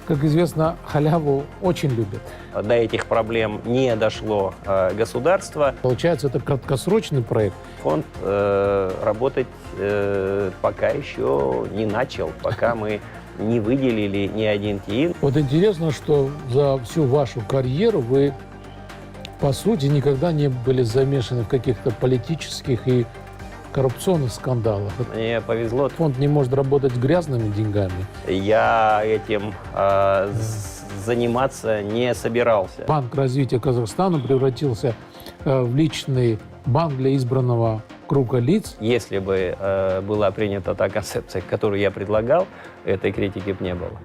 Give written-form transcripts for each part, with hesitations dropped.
Как известно, халяву очень любят. До этих проблем не дошло государство. Получается, это краткосрочный проект. Фонд работать пока еще не начал, пока мы не выделили ни один тиин. Вот интересно, что за всю вашу карьеру вы, по сути, никогда не были замешаны в каких-то политических и коррупционных скандалах. Мне повезло. Фонд не может работать с грязными деньгами. Я этим заниматься не собирался. Банк развития Казахстана превратился в личный банк для избранного круга лиц. Если бы была принята та концепция, которую я предлагал, этой критики бы не было.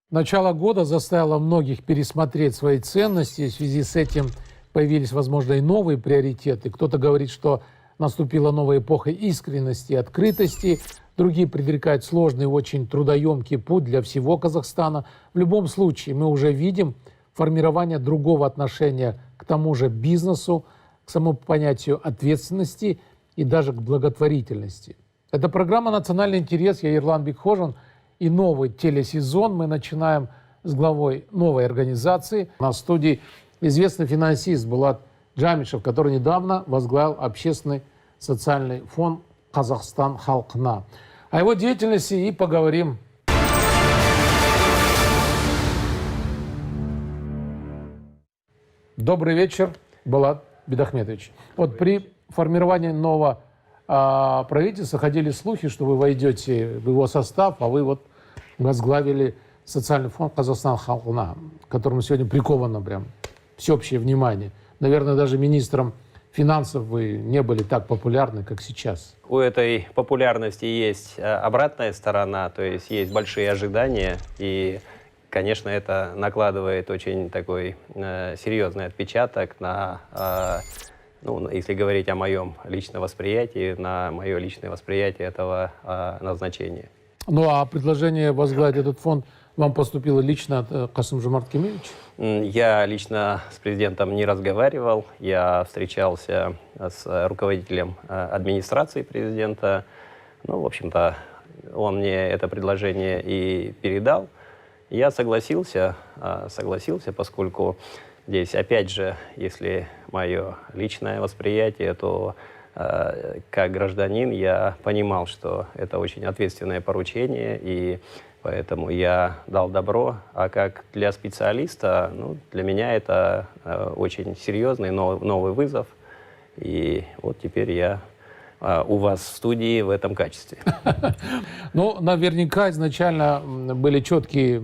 Начало года заставило многих пересмотреть свои ценности. В связи с этим появились, возможно, и новые приоритеты. Кто-то говорит, что наступила новая эпоха искренности и открытости. Другие предрекают сложный и очень трудоемкий путь для всего Казахстана. В любом случае, мы уже видим формирование другого отношения к тому же бизнесу, к самому понятию ответственности и даже к благотворительности. Это программа «Национальный интерес». Я Ерлан Бекхожин. И новый телесезон мы начинаем с главой новой организации. На студии известный финансист Булат Джамишев, который недавно возглавил общественный социальный фонд «Казахстан халқына». О его деятельности и поговорим. Добрый вечер, Булат Бидахметович. Вот при формировании нового правительства ходили слухи, что вы войдете в его состав, а вы вот возглавили социальный фонд «Казахстан халқына», к которому сегодня приковано прям всеобщее внимание. Наверное, даже министром финансов вы не были так популярны, как сейчас. У этой популярности есть обратная сторона, то есть есть большие ожидания, и, конечно, это накладывает очень такой серьезный отпечаток на, ну, если говорить о моем личном восприятии, на мое личное восприятие этого назначения. Ну а предложение возглавить этот фонд вам поступило лично от Касым-Жомарт Кемелевича? Я лично с президентом не разговаривал. Я встречался с руководителем администрации президента. Ну, в общем-то, он мне это предложение и передал. Я согласился, поскольку здесь, опять же, если мое личное восприятие, то как гражданин я понимал, что это очень ответственное поручение, и поэтому я дал добро. А как для специалиста, ну, для меня это очень серьезный новый вызов. И вот теперь я у вас в студии в этом качестве. Ну, наверняка изначально были четкие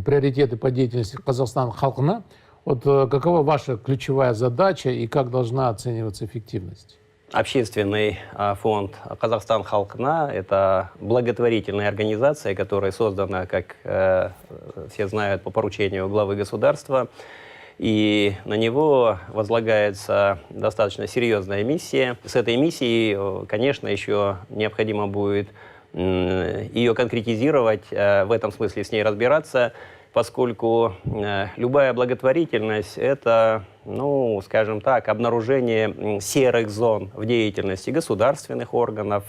приоритеты по деятельности Казахстан халқына. Вот какова ваша ключевая задача и как должна оцениваться эффективность? Общественный фонд «Казахстан халқына» — это благотворительная организация, которая создана, как все знают, по поручению главы государства. И на него возлагается достаточно серьезная миссия. С этой миссией, конечно, еще необходимо будет ее конкретизировать, в этом смысле с ней разбираться, поскольку любая благотворительность — это, ну, скажем так, обнаружение серых зон в деятельности государственных органов,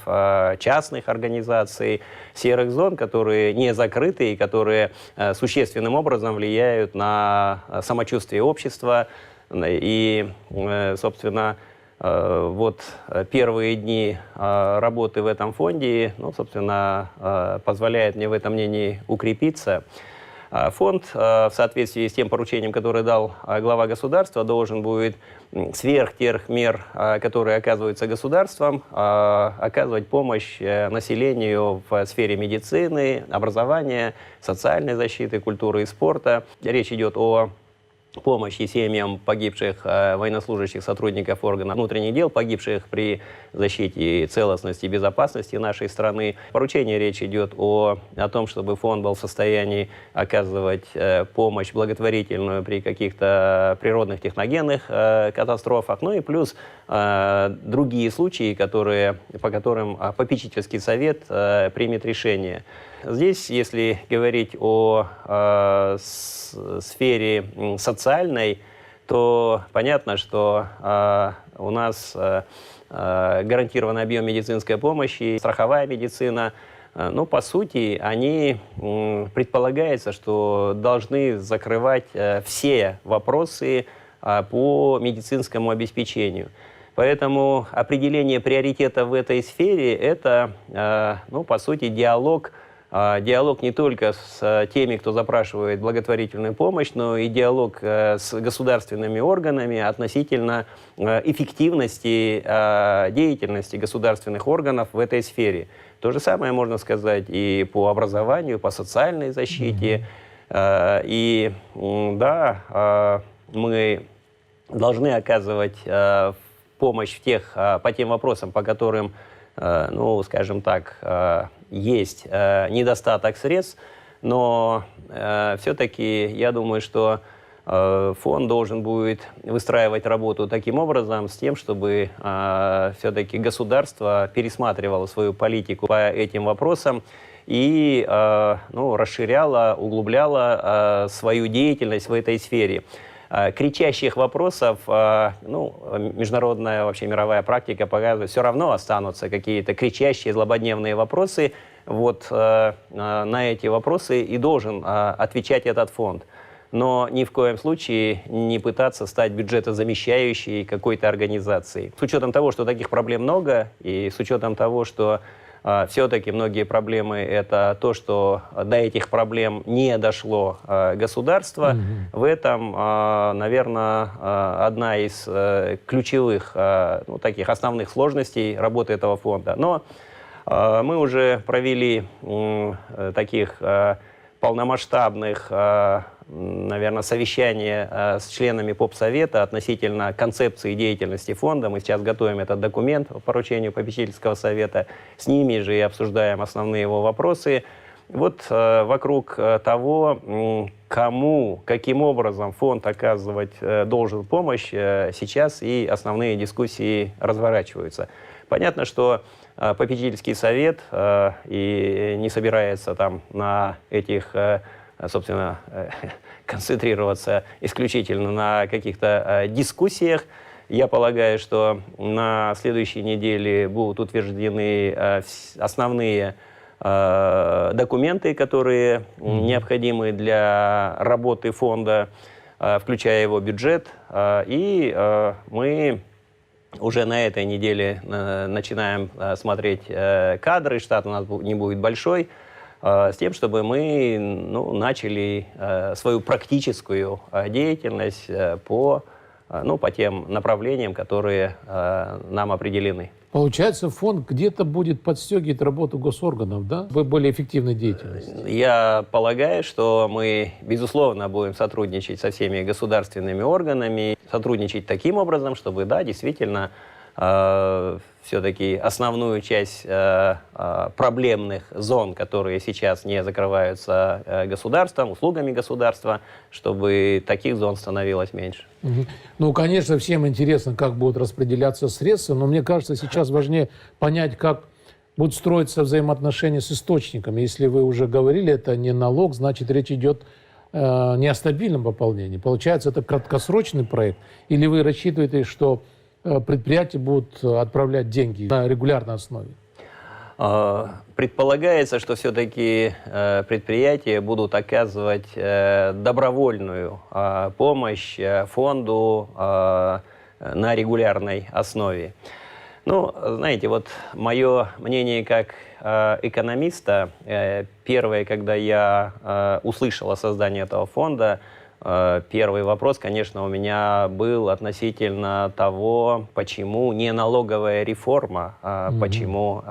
частных организаций, серых зон, которые не закрыты и которые существенным образом влияют на самочувствие общества. И, собственно, вот первые дни работы в этом фонде, ну, собственно, позволяет мне в этом мнении укрепиться. Фонд в соответствии с тем поручением, которое дал глава государства, должен будет сверх тех мер, которые оказываются государством, оказывать помощь населению в сфере медицины, образования, социальной защиты, культуры и спорта. Речь идет о помощи семьям погибших военнослужащих, сотрудников органов внутренних дел, погибших при защите целостности и безопасности нашей страны. Поручение речь идет о том, чтобы фонд был в состоянии оказывать помощь благотворительную при каких-то природных техногенных катастрофах. Ну и плюс другие случаи, по которым попечительский совет примет решение. Здесь, если говорить о сфере социальной, то понятно, что у нас гарантированный объем медицинской помощи, страховая медицина, ну, по сути, они предполагается, что должны закрывать все вопросы по медицинскому обеспечению. Поэтому определение приоритета в этой сфере – это, ну, по сути, диалог не только с теми, кто запрашивает благотворительную помощь, но и диалог с государственными органами относительно эффективности деятельности государственных органов в этой сфере. То же самое можно сказать и по образованию, по социальной защите. И да, мы должны оказывать помощь по тем вопросам, по которым, ну, скажем так, есть недостаток средств, но все-таки я думаю, что фонд должен будет выстраивать работу таким образом, с тем, чтобы все-таки государство пересматривало свою политику по этим вопросам и ну, расширяло, углубляло свою деятельность в этой сфере. Кричащих вопросов, ну, международная, вообще мировая практика показывает, все равно останутся какие-то кричащие, злободневные вопросы. Вот на эти вопросы и должен отвечать этот фонд. Но ни в коем случае не пытаться стать бюджетозамещающей какой-то организацией. С учетом того, что таких проблем много, и с учетом того, что все-таки многие проблемы – это то, что до этих проблем не дошло государство. В этом, наверное, одна из ключевых, ну, таких основных сложностей работы этого фонда. Но мы уже провели таких полномасштабных, наверное, совещания с членами Попсовета относительно концепции деятельности фонда. Мы сейчас готовим этот документ по поручению попечительского совета. С ними же и обсуждаем основные его вопросы. Вот вокруг того, кому, каким образом фонд оказывать должен помощь, сейчас и основные дискуссии разворачиваются. Понятно, что попечительский совет и не собирается там на этих, собственно, концентрироваться исключительно на каких-то дискуссиях. Я полагаю, что на следующей неделе будут утверждены основные документы, которые необходимы для работы фонда, включая его бюджет. И мы уже на этой неделе начинаем смотреть кадры, штат у нас не будет большой, с тем, чтобы мы, ну, начали свою практическую деятельность по тем направлениям, которые нам определены. Получается, фонд где-то будет подстегивать работу госорганов, да, в более эффективной деятельности? Я полагаю, что мы, безусловно, будем сотрудничать со всеми государственными органами, сотрудничать таким образом, чтобы, да, действительно, все-таки основную часть проблемных зон, которые сейчас не закрываются государством, услугами государства, чтобы таких зон становилось меньше. Ну, конечно, всем интересно, как будут распределяться средства, но мне кажется, сейчас важнее понять, как будут строиться взаимоотношения с источниками. Если вы уже говорили, это не налог, значит, речь идет не о стабильном пополнении. Получается, это краткосрочный проект? Или вы рассчитываете, что предприятия будут отправлять деньги на регулярной основе? Предполагается, что все-таки предприятия будут оказывать добровольную помощь фонду на регулярной основе. Ну, знаете, вот мое мнение как экономиста, первое, когда я услышал о создании этого фонда, первый вопрос, конечно, у меня был относительно того, почему не налоговая реформа, почему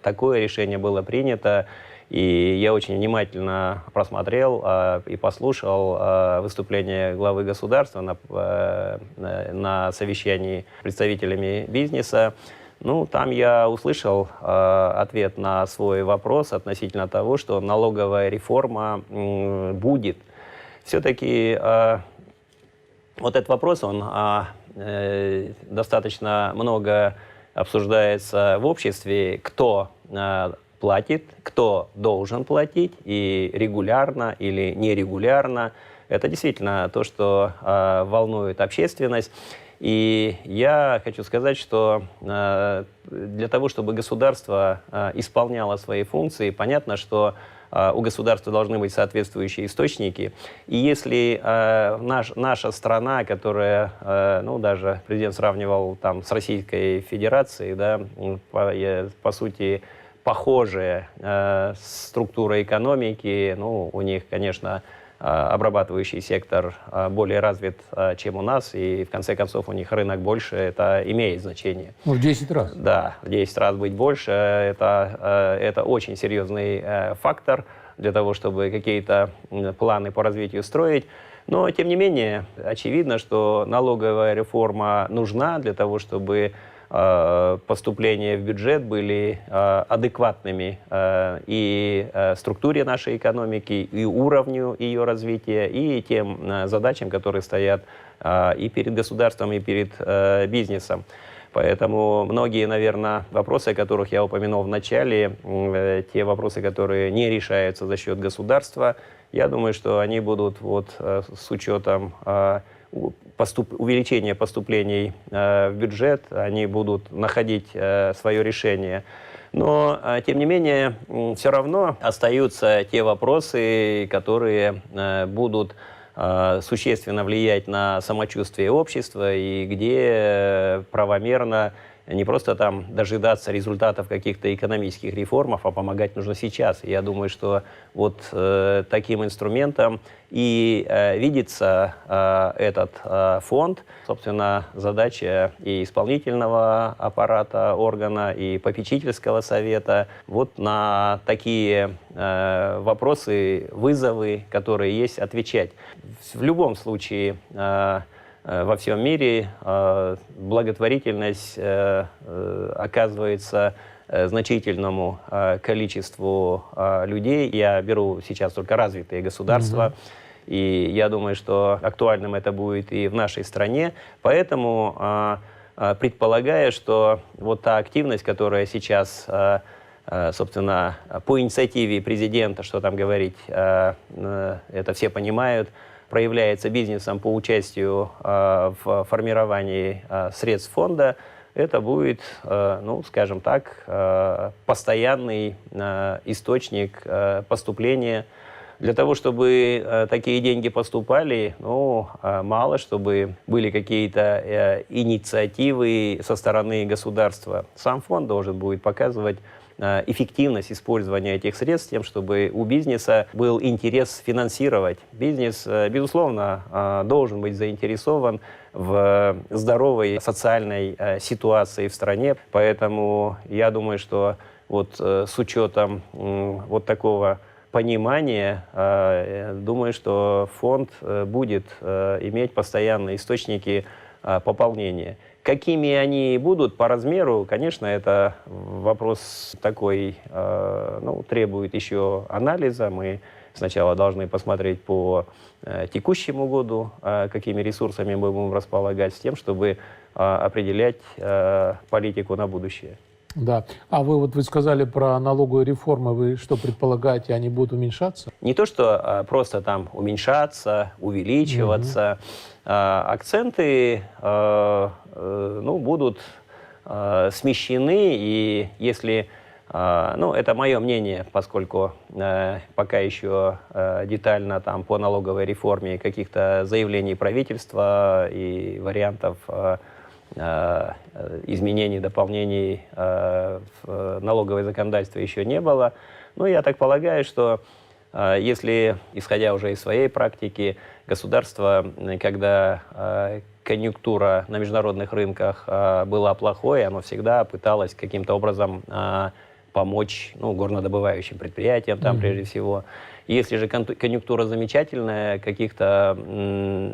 такое решение было принято. И я очень внимательно просмотрел и послушал выступление главы государства на совещании с представителями бизнеса. Ну, там я услышал ответ на свой вопрос относительно того, что налоговая реформа будет. Все-таки вот этот вопрос, он достаточно много обсуждается в обществе, кто платит, кто должен платить, и регулярно или нерегулярно. Это действительно то, что волнует общественность. И я хочу сказать, что для того, чтобы государство исполняло свои функции, понятно, что у государства должны быть соответствующие источники. И если наша страна, которая, ну, даже президент сравнивал там с Российской Федерацией, да, по сути, похожая структура экономики, ну, у них, конечно, обрабатывающий сектор более развит, чем у нас, и в конце концов у них рынок больше, это имеет значение. Ну, в 10 раз. Да, в 10 раз быть больше, это очень серьезный фактор для того, чтобы какие-то планы по развитию строить. Но, тем не менее, очевидно, что налоговая реформа нужна для того, чтобы поступления в бюджет были адекватными и структуре нашей экономики, и уровню ее развития, и тем задачам, которые стоят и перед государством, и перед бизнесом. Поэтому многие, наверное, вопросы, о которых я упомянул в начале, те вопросы, которые не решаются за счет государства, я думаю, что они будут вот с учетом увеличения поступлений в бюджет, они будут находить свое решение. Но, тем не менее, все равно остаются те вопросы, которые будут существенно влиять на самочувствие общества и где правомерно не просто там дожидаться результатов каких-то экономических реформов, а помогать нужно сейчас. И я думаю, что вот таким инструментом и видится этот фонд. Собственно, задача и исполнительного аппарата органа, и попечительского совета вот на такие вопросы, вызовы, которые есть, отвечать. В любом случае, во всем мире благотворительность оказывается значительному количеству людей. Я беру сейчас только развитые государства, и я думаю, что актуальным это будет и в нашей стране. Поэтому, предполагая, что вот та активность, которая сейчас, собственно, по инициативе президента, что там говорить, это все понимают, проявляется бизнесом по участию в формировании средств фонда, это будет, ну, скажем так, постоянный источник поступления. Для того, чтобы такие деньги поступали, ну, мало, чтобы были какие-то инициативы со стороны государства. Сам фонд должен будет показывать эффективность использования этих средств, тем, чтобы у бизнеса был интерес финансировать. Бизнес, безусловно, должен быть заинтересован в здоровой социальной ситуации в стране. Поэтому я думаю, что вот с учетом вот такого понимания, думаю, что фонд будет иметь постоянные источники пополнения. Какими они будут по размеру, конечно, это вопрос такой, ну, требует еще анализа. Мы сначала должны посмотреть по текущему году, какими ресурсами мы будем располагать, с тем, чтобы определять политику на будущее. Да. А вы сказали про налоговую реформу. Вы что предполагаете, они будут уменьшаться? Не то, что просто там уменьшаться, увеличиваться. Акценты ну, будут смещены, и если, ну, это мое мнение, поскольку пока еще детально там по налоговой реформе каких-то заявлений правительства и вариантов изменений, дополнений в налоговое законодательство еще не было. Но я так полагаю, что если, исходя уже из своей практики, государство, когда конъюнктура на международных рынках была плохой, оно всегда пыталось каким-то образом помочь горнодобывающим предприятиям там прежде всего. Если же конъюнктура замечательная, каких-то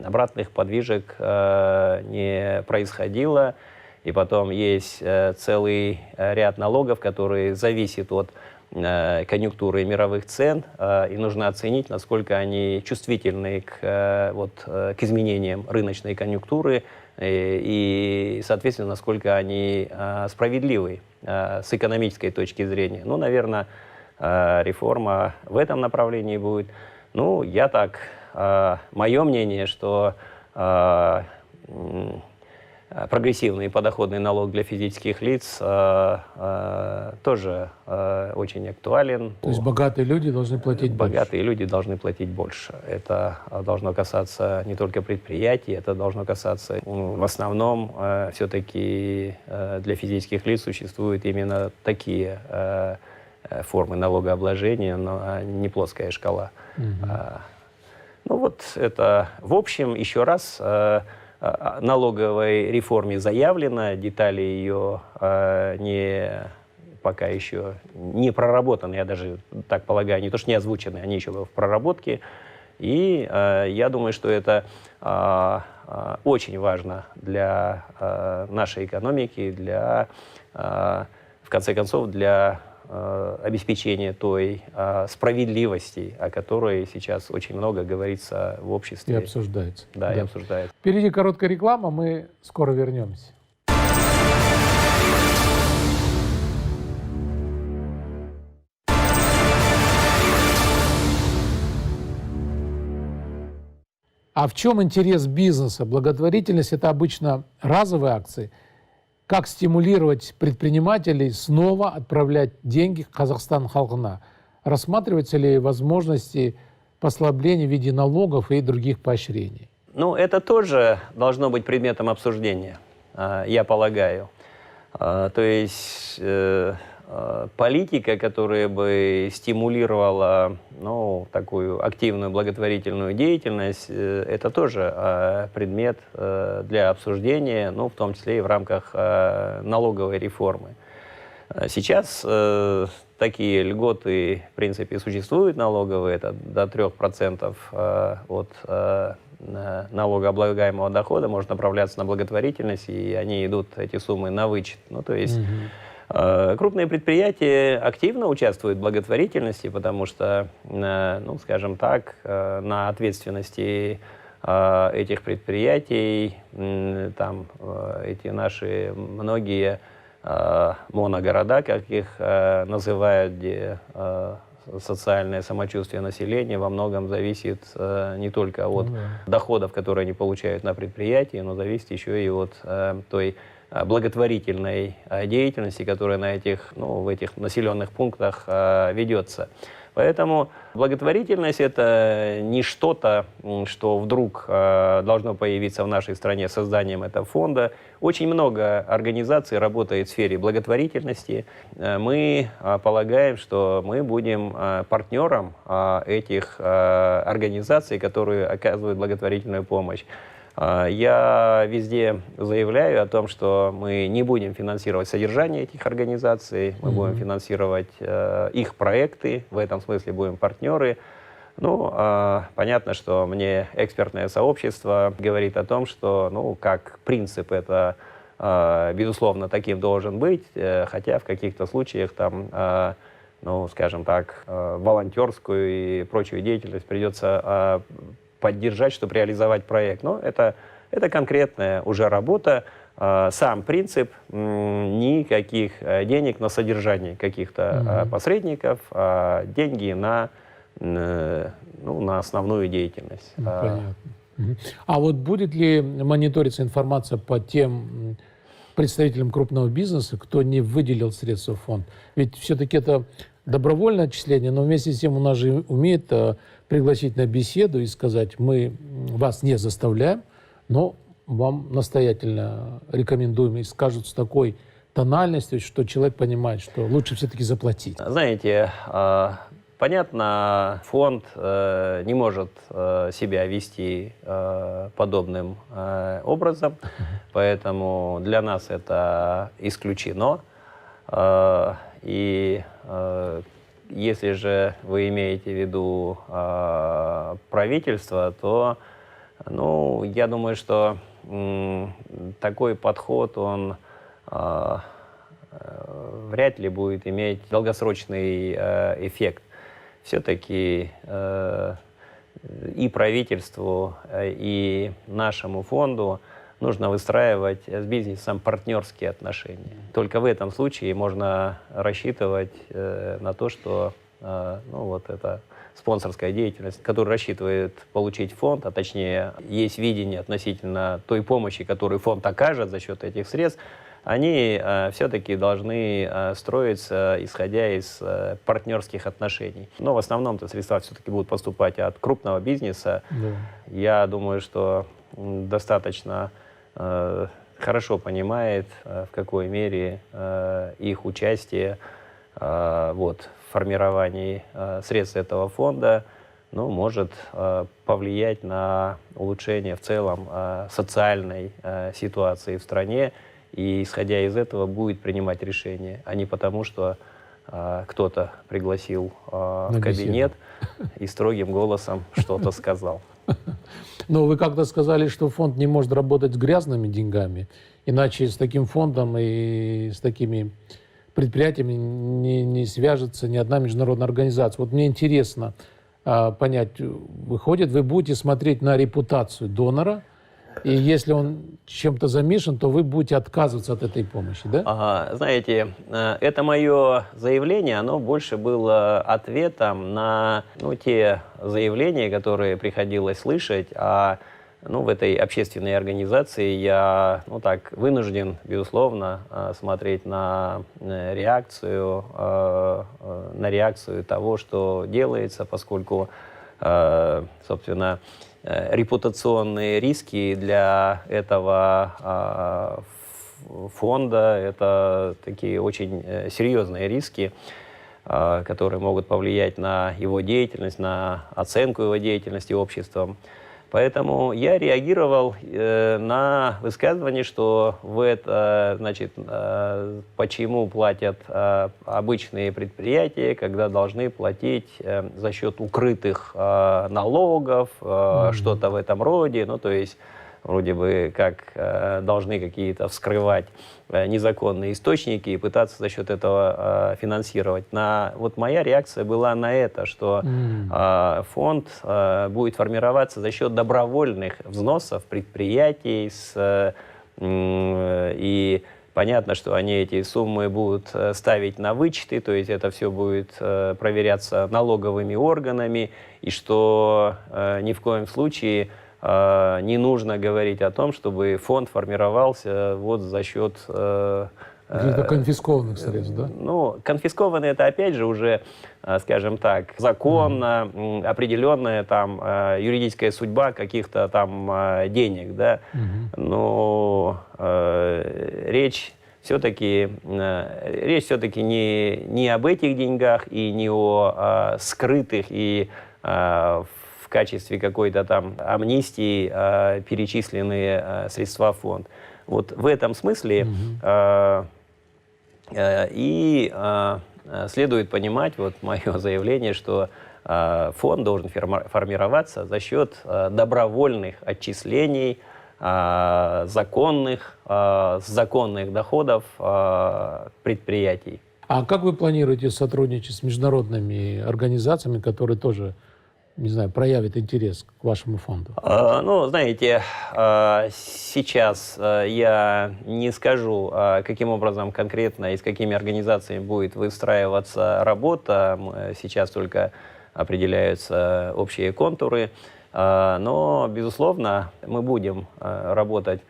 обратных подвижек не происходило, и потом есть целый ряд налогов, которые зависят от конъюнктуры мировых цен, и нужно оценить, насколько они чувствительны к изменениям рыночной конъюнктуры, и, соответственно, насколько они справедливы с экономической точки зрения. Ну, наверное, реформа в этом направлении будет. Ну, мое мнение, что прогрессивный подоходный налог для физических лиц тоже очень актуален. То есть богатые люди должны платить больше? Богатые люди должны платить больше. Это должно касаться не только предприятий, это должно касаться... В основном все-таки для физических лиц существуют именно такие формы налогообложения, но не плоская шкала. Ну вот это, в общем, еще раз... налоговой реформе заявлено, детали ее пока еще не проработаны, я даже так полагаю, не то что не озвучены, они еще в проработке. И я думаю, что это очень важно для нашей экономики, в конце концов, для обеспечения той справедливости, о которой сейчас очень много говорится в обществе. И обсуждается. Да, и обсуждается. Впереди короткая реклама, мы скоро вернемся. А в чем интерес бизнеса? Благотворительность – это обычно разовые акции. Как стимулировать предпринимателей снова отправлять деньги Казахстан халқына? Рассматриваются ли возможности послабления в виде налогов и других поощрений? Ну, это тоже должно быть предметом обсуждения, я полагаю. То есть политика, которая бы стимулировала такую активную благотворительную деятельность, это тоже предмет для обсуждения, в том числе и в рамках налоговой реформы. Сейчас такие льготы, в принципе, существуют налоговые, это до 3% от налогооблагаемого дохода может направляться на благотворительность, и они идут, эти суммы, на вычет. Ну, то есть крупные предприятия активно участвуют в благотворительности, потому что, скажем так, на ответственности этих предприятий там эти наши многие моногорода, как их называют, где социальное самочувствие населения во многом зависит не только от доходов, которые они получают на предприятии, но зависит еще и от той благотворительной деятельности, которая в этих населенных пунктах ведется. Поэтому благотворительность – это не что-то, что вдруг должно появиться в нашей стране с созданием этого фонда. Очень много организаций работает в сфере благотворительности. Мы полагаем, что мы будем партнером этих организаций, которые оказывают благотворительную помощь. Я везде заявляю о том, что мы не будем финансировать содержание этих организаций, мы будем финансировать их проекты, в этом смысле будем партнеры. Понятно, что мне экспертное сообщество говорит о том, что, как принцип, это, безусловно, таким должен быть, хотя в каких-то случаях там, скажем так, волонтерскую и прочую деятельность придется поддержать, чтобы реализовать проект. Но это конкретная уже работа. Сам принцип — никаких денег на содержание каких-то посредников, а деньги на основную деятельность. Понятно. А вот будет ли мониториться информация по тем представителям крупного бизнеса, кто не выделил средства в фонд? Ведь все-таки это добровольное отчисление, но вместе с тем у нас же умеет пригласить на беседу и сказать: мы вас не заставляем, но вам настоятельно рекомендуем, и скажут с такой тональностью, что человек понимает, что лучше все-таки заплатить. Знаете, понятно, фонд не может себя вести подобным образом, поэтому для нас это исключено. И если же вы имеете в виду правительство, то, ну, я думаю, что такой подход, он вряд ли будет иметь долгосрочный эффект. Все-таки и правительству, и нашему фонду нужно выстраивать с бизнесом партнерские отношения. Только в этом случае можно рассчитывать на то, что ну, вот эта спонсорская деятельность, которая рассчитывает получить фонд, а точнее есть видение относительно той помощи, которую фонд окажет за счет этих средств, они все-таки должны строиться, исходя из партнерских отношений. Но в основном-то средства все-таки будут поступать от крупного бизнеса. Да. Я думаю, что достаточно хорошо понимает, в какой мере их участие вот, в формировании средств этого фонда может повлиять на улучшение в целом социальной ситуации в стране. И, исходя из этого, будет принимать решение, а не потому, что кто-то пригласил в кабинет и строгим голосом что-то сказал. Но вы как-то сказали, что фонд не может работать с грязными деньгами, иначе с таким фондом и с такими предприятиями не свяжется ни одна международная организация. Вот мне интересно понять, выходит, вы будете смотреть на репутацию донора, и если он чем-то замешан, то вы будете отказываться от этой помощи, да? Знаете, это мое заявление, оно больше было ответом на те заявления, которые приходилось слышать, в этой общественной организации я, вынужден, безусловно, смотреть на реакцию того, что делается, поскольку, собственно, репутационные риски для этого фонда — это такие очень серьезные риски, которые могут повлиять на его деятельность, на оценку его деятельности обществом. Поэтому я реагировал на высказывание, что почему платят обычные предприятия, когда должны платить за счет укрытых налогов, что-то в этом роде, то есть вроде бы как должны какие-то вскрывать незаконные источники и пытаться за счет этого финансировать. Моя реакция была на это, что фонд будет формироваться за счет добровольных взносов предприятий, и понятно, что они эти суммы будут ставить на вычеты, то есть это все будет проверяться налоговыми органами, и что ни в коем случае не нужно говорить о том, чтобы фонд формировался за счет... Каких-то конфискованных средств, да? Конфискованные — это, опять же, уже, скажем так, законно определенная юридическая судьба каких-то денег, да? Но речь все-таки не об этих деньгах и не о скрытых и в качестве какой-то амнистии перечисленные средства в фонд. Вот в этом смысле следует понимать мое заявление, что фонд должен формироваться за счет добровольных отчислений законных доходов предприятий. А как вы планируете сотрудничать с международными организациями, которые тоже, не знаю, проявит интерес к вашему фонду? Знаете, сейчас я не скажу, каким образом конкретно и с какими организациями будет выстраиваться работа. Сейчас только определяются общие контуры. Но, безусловно, мы будем работать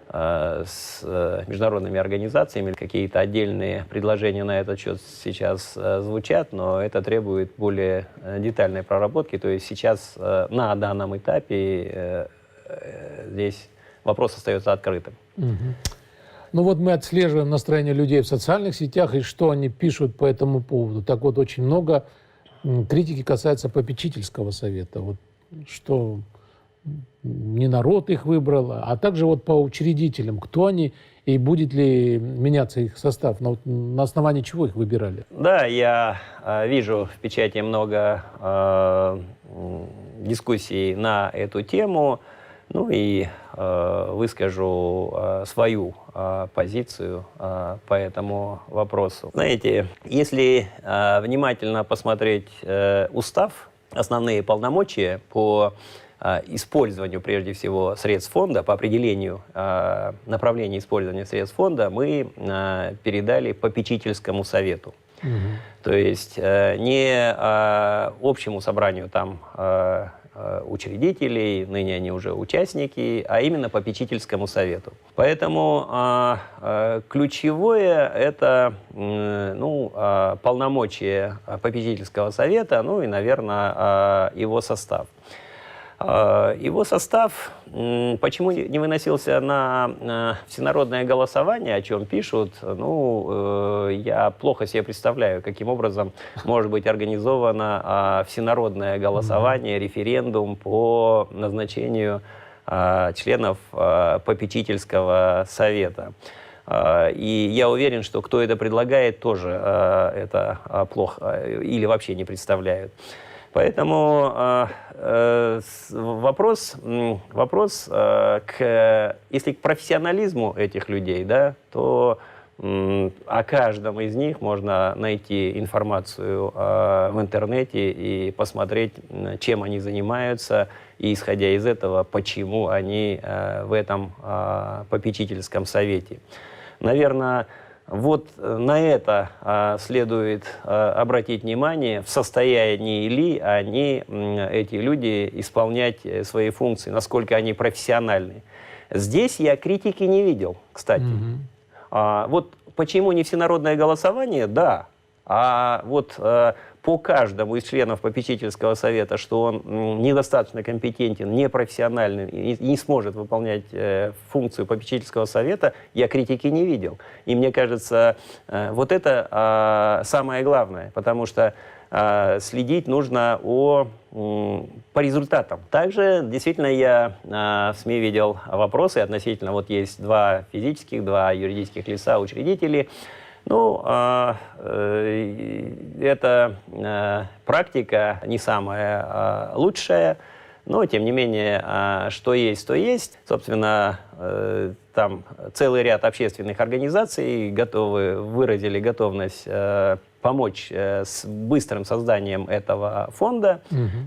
с международными организациями. Какие-то отдельные предложения на этот счет сейчас звучат, но это требует более детальной проработки. То есть сейчас на данном этапе здесь вопрос остается открытым. Мы отслеживаем настроение людей в социальных сетях и что они пишут по этому поводу. Так вот, очень много критики касается попечительского совета. Что не народ их выбрал, а также вот по учредителям, кто они и будет ли меняться их состав, на основании чего их выбирали? Да, я вижу в печати много дискуссий на эту тему, ну и выскажу свою позицию по этому вопросу. Знаете, если внимательно посмотреть устав, основные полномочия по использованию, прежде всего, средств фонда, по определению направления использования средств фонда, мы передали попечительскому совету. То есть не общему собранию там учредителей, ныне они уже участники, а именно попечительскому совету. Поэтому ключевое это полномочия попечительского совета, ну и, наверное, его состав. Его состав, почему не выносился на всенародное голосование, о чем пишут, я плохо себе представляю, каким образом может быть организовано всенародное голосование, референдум по назначению членов попечительского совета. И я уверен, что кто это предлагает, тоже это плохо или вообще не представляют. Поэтому вопрос если к профессионализму этих людей, да, то о каждом из них можно найти информацию в интернете и посмотреть, чем они занимаются, и, исходя из этого, почему они в этом попечительском совете. Наверное, вот на это следует обратить внимание, в состоянии ли они, эти люди, исполнять свои функции, насколько они профессиональны. Здесь я критики не видел, кстати. Вот почему не всенародное голосование, да. А вот по каждому из членов попечительского совета, что он недостаточно компетентен, непрофессиональный и не сможет выполнять функцию попечительского совета, я критики не видел. И мне кажется, вот это самое главное, потому что следить нужно по результатам. Также, действительно, я в СМИ видел вопросы относительно, вот есть два физических, два юридических лица, учредители. Эта практика не самая лучшая, но, тем не менее, что есть, то есть. Собственно, там целый ряд общественных организаций выразили готовность помочь с быстрым созданием этого фонда,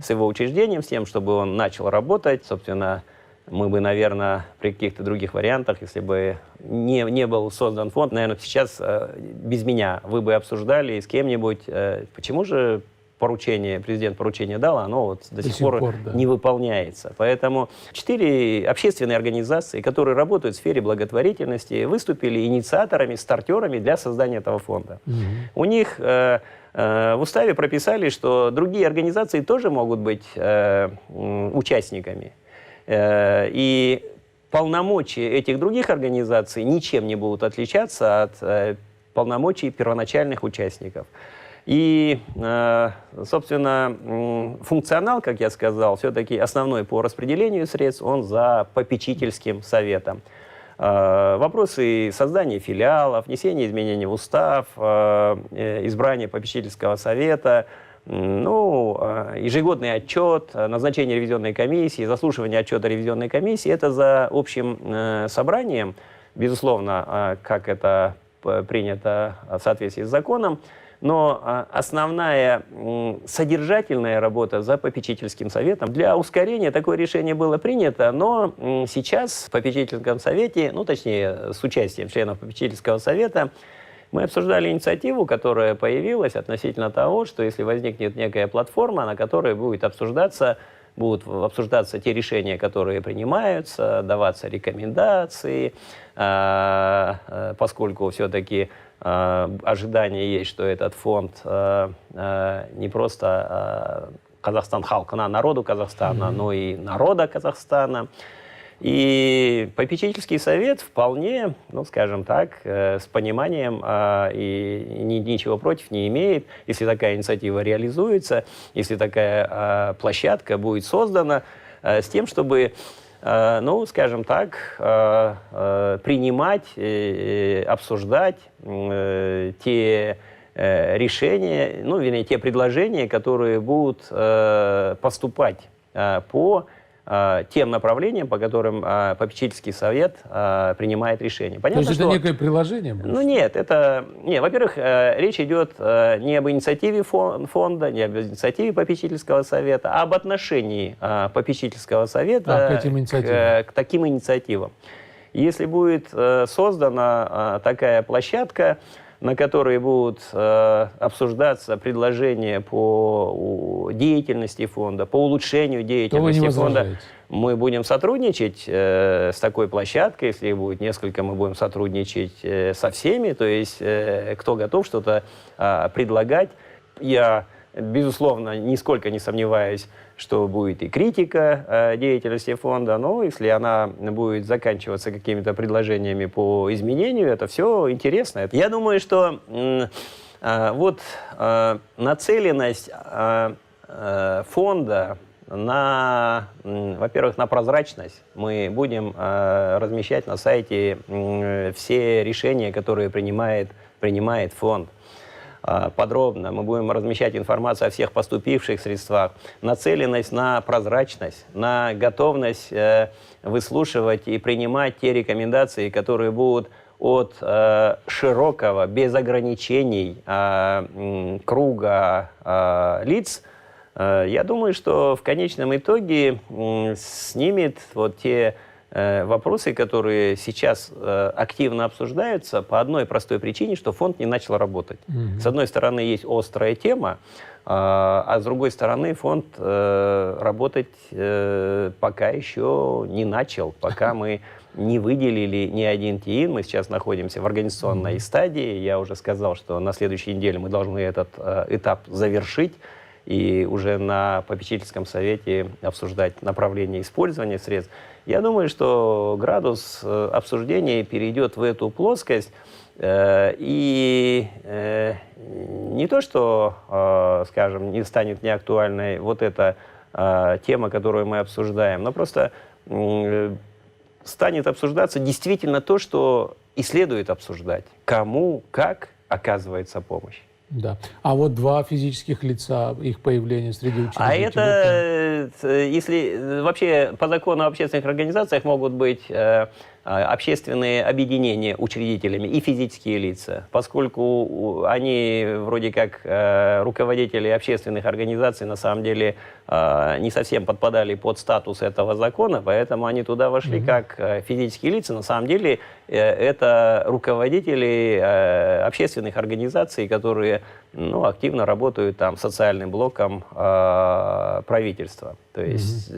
с его учреждением, с тем, чтобы он начал работать. Собственно, мы бы, наверное, при каких-то других вариантах, если бы не был создан фонд, наверное, сейчас без меня вы бы обсуждали с кем-нибудь, почему же президент поручение дал, оно вот до сих пор не выполняется. Поэтому 4 общественные организации, которые работают в сфере благотворительности, выступили инициаторами, стартерами для создания этого фонда. У них в уставе прописали, что другие организации тоже могут быть участниками. И полномочия этих других организаций ничем не будут отличаться от полномочий первоначальных участников. И, собственно, функционал, как я сказал, все-таки основной по распределению средств, он за попечительским советом. Вопросы создания филиалов, внесения изменений в устав, избрания попечительского совета, ежегодный отчет, назначение ревизионной комиссии, заслушивание отчета ревизионной комиссии, это за общим собранием, безусловно, как это принято в соответствии с законом, но основная содержательная работа за попечительским советом. Для ускорения такое решение было принято, но сейчас в попечительском совете, точнее, с участием членов попечительского совета, мы обсуждали инициативу, которая появилась относительно того, что если возникнет некая платформа, на которой будут обсуждаться те решения, которые принимаются, даваться рекомендации, поскольку все-таки ожидание есть, что этот фонд не просто Казахстан халкына, народу Казахстана, но и народа Казахстана. И попечительский совет вполне, скажем так, с пониманием и ничего против не имеет, если такая инициатива реализуется, если такая площадка будет создана. с тем, чтобы, ну, скажем так, принимать, обсуждать те решения, ну, вернее, те предложения, которые будут поступать по тем направлениям, по которым попечительский совет принимает решение. Понятно, То есть это некое приложение будет? Ну нет, это... Нет, во-первых, речь идет не об инициативе фонда, не об инициативе попечительского совета, а об отношении попечительского совета к таким инициативам. Если будет создана такая площадка, на которой будут обсуждаться предложения по деятельности фонда, по улучшению деятельности фонда, мы будем сотрудничать с такой площадкой, если будет несколько, мы будем сотрудничать со всеми, то есть кто готов что-то предлагать. Я, безусловно, нисколько не сомневаюсь, что будет и критика деятельности фонда, но если она будет заканчиваться какими-то предложениями по изменению, это все интересно. Я думаю, что вот нацеленность фонда на, во-первых, на прозрачность. Мы будем размещать на сайте все решения, которые принимает фонд. Подробно. Мы будем размещать информацию о всех поступивших средствах. Нацеленность на прозрачность, на готовность выслушивать и принимать те рекомендации, которые будут от широкого, без ограничений круга лиц. Я думаю, что в конечном итоге снимет вот те вопросы, которые сейчас активно обсуждаются по одной простой причине, что фонд не начал работать. С одной стороны, есть острая тема, а с другой стороны, фонд работать пока еще не начал, пока мы не выделили ни один ТИИН. Мы сейчас находимся в организационной стадии. Я уже сказал, что на следующей неделе мы должны этот этап завершить и уже на попечительском совете обсуждать направление использования средств. Я думаю, что градус обсуждения перейдет в эту плоскость. И не то, что, скажем, не станет неактуальной вот эта тема, которую мы обсуждаем, но просто станет обсуждаться действительно то, что и следует обсуждать. Кому, как оказывается помощь. Да. А вот два физических лица, их появление среди учредителей. А это, если вообще по закону об общественных организациях могут быть общественные объединения учредителями и физические лица, поскольку они вроде как руководители общественных организаций на самом деле не совсем подпадали под статус этого закона, поэтому они туда вошли как физические лица. На самом деле это руководители общественных организаций, которые активно работают там социальным блоком правительства. То есть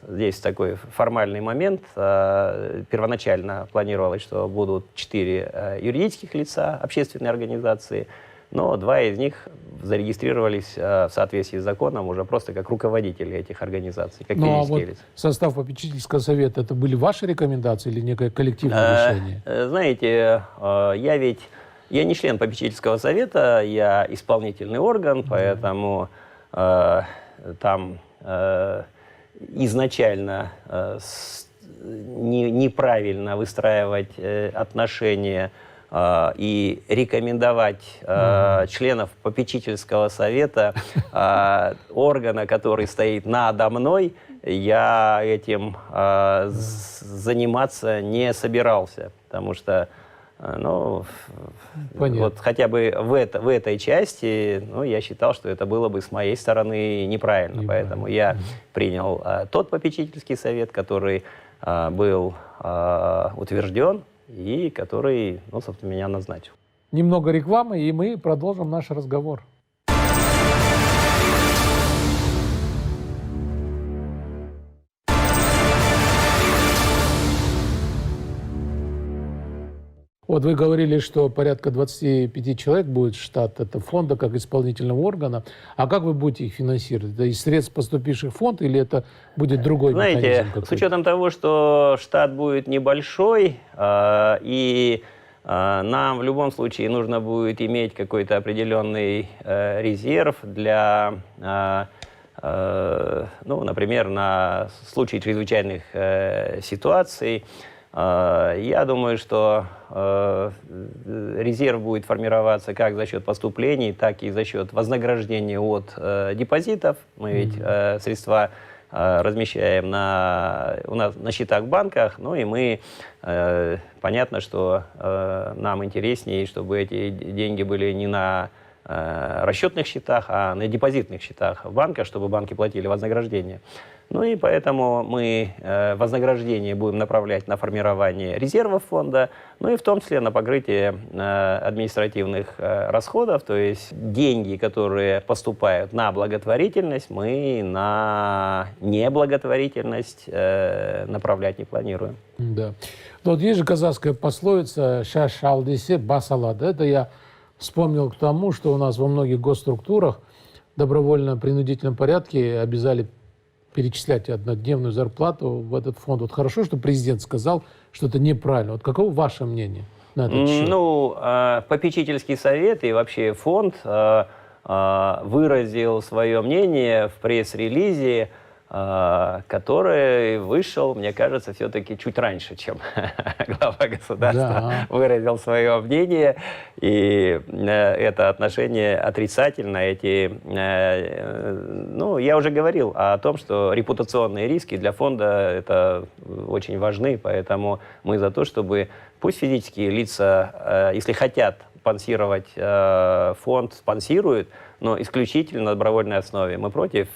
здесь такой формальный момент. Первоначально планировалось, что будут 4 юридических лица, общественные организации, но 2 из них зарегистрировались в соответствии с законом уже просто как руководители этих организаций, как физические лица. Состав попечительского совета, это были ваши рекомендации или некое коллективное решение? Знаете, я не член попечительского совета, я исполнительный орган, поэтому там изначально неправильно выстраивать отношения и рекомендовать членов попечительского совета органа, который стоит надо мной, я этим заниматься не собирался, потому что вот хотя бы в этой части, я считал, что это было бы с моей стороны неправильно. Поэтому я принял тот попечительский совет, который был утвержден и который, собственно, меня назначил. Немного рекламы, и мы продолжим наш разговор. Вот вы говорили, что порядка 25 человек будет штат этого фонда как исполнительного органа. А как вы будете их финансировать? Это из средств, поступивших в фонд, или это будет другой механизм? Знаете, с учетом того, что штат будет небольшой, и нам в любом случае нужно будет иметь какой-то определенный резерв для ну, например, на случай чрезвычайных ситуаций. Я думаю, что резерв будет формироваться как за счет поступлений, так и за счет вознаграждения от депозитов. Мы ведь средства размещаем у нас на счетах в банках, ну и мы, понятно, что нам интереснее, чтобы эти деньги были не на расчетных счетах, а на депозитных счетах в банках, чтобы банки платили вознаграждение. Ну и поэтому мы вознаграждение будем направлять на формирование резервов фонда, ну и в том числе на покрытие административных расходов, то есть деньги, которые поступают на благотворительность, мы на неблаготворительность направлять не планируем. Да. Но вот есть же казахская пословица «Шаш алдесе басала». Да? Это я вспомнил к тому, что у нас во многих госструктурах добровольно-принудительном порядке обязали перечислять однодневную зарплату в этот фонд. Вот хорошо, что президент сказал, что это неправильно. Вот каково ваше мнение на этот счет? Ну, попечительский совет и вообще фонд выразил свое мнение в пресс-релизе, который вышел, мне кажется, все-таки чуть раньше, чем глава государства выразил свое мнение. И это отношение отрицательное. Ну, я уже говорил о том, что репутационные риски для фонда это очень важны, поэтому мы за то, чтобы пусть физические лица, если хотят спонсировать фонд, спонсируют, но исключительно на добровольной основе. Мы против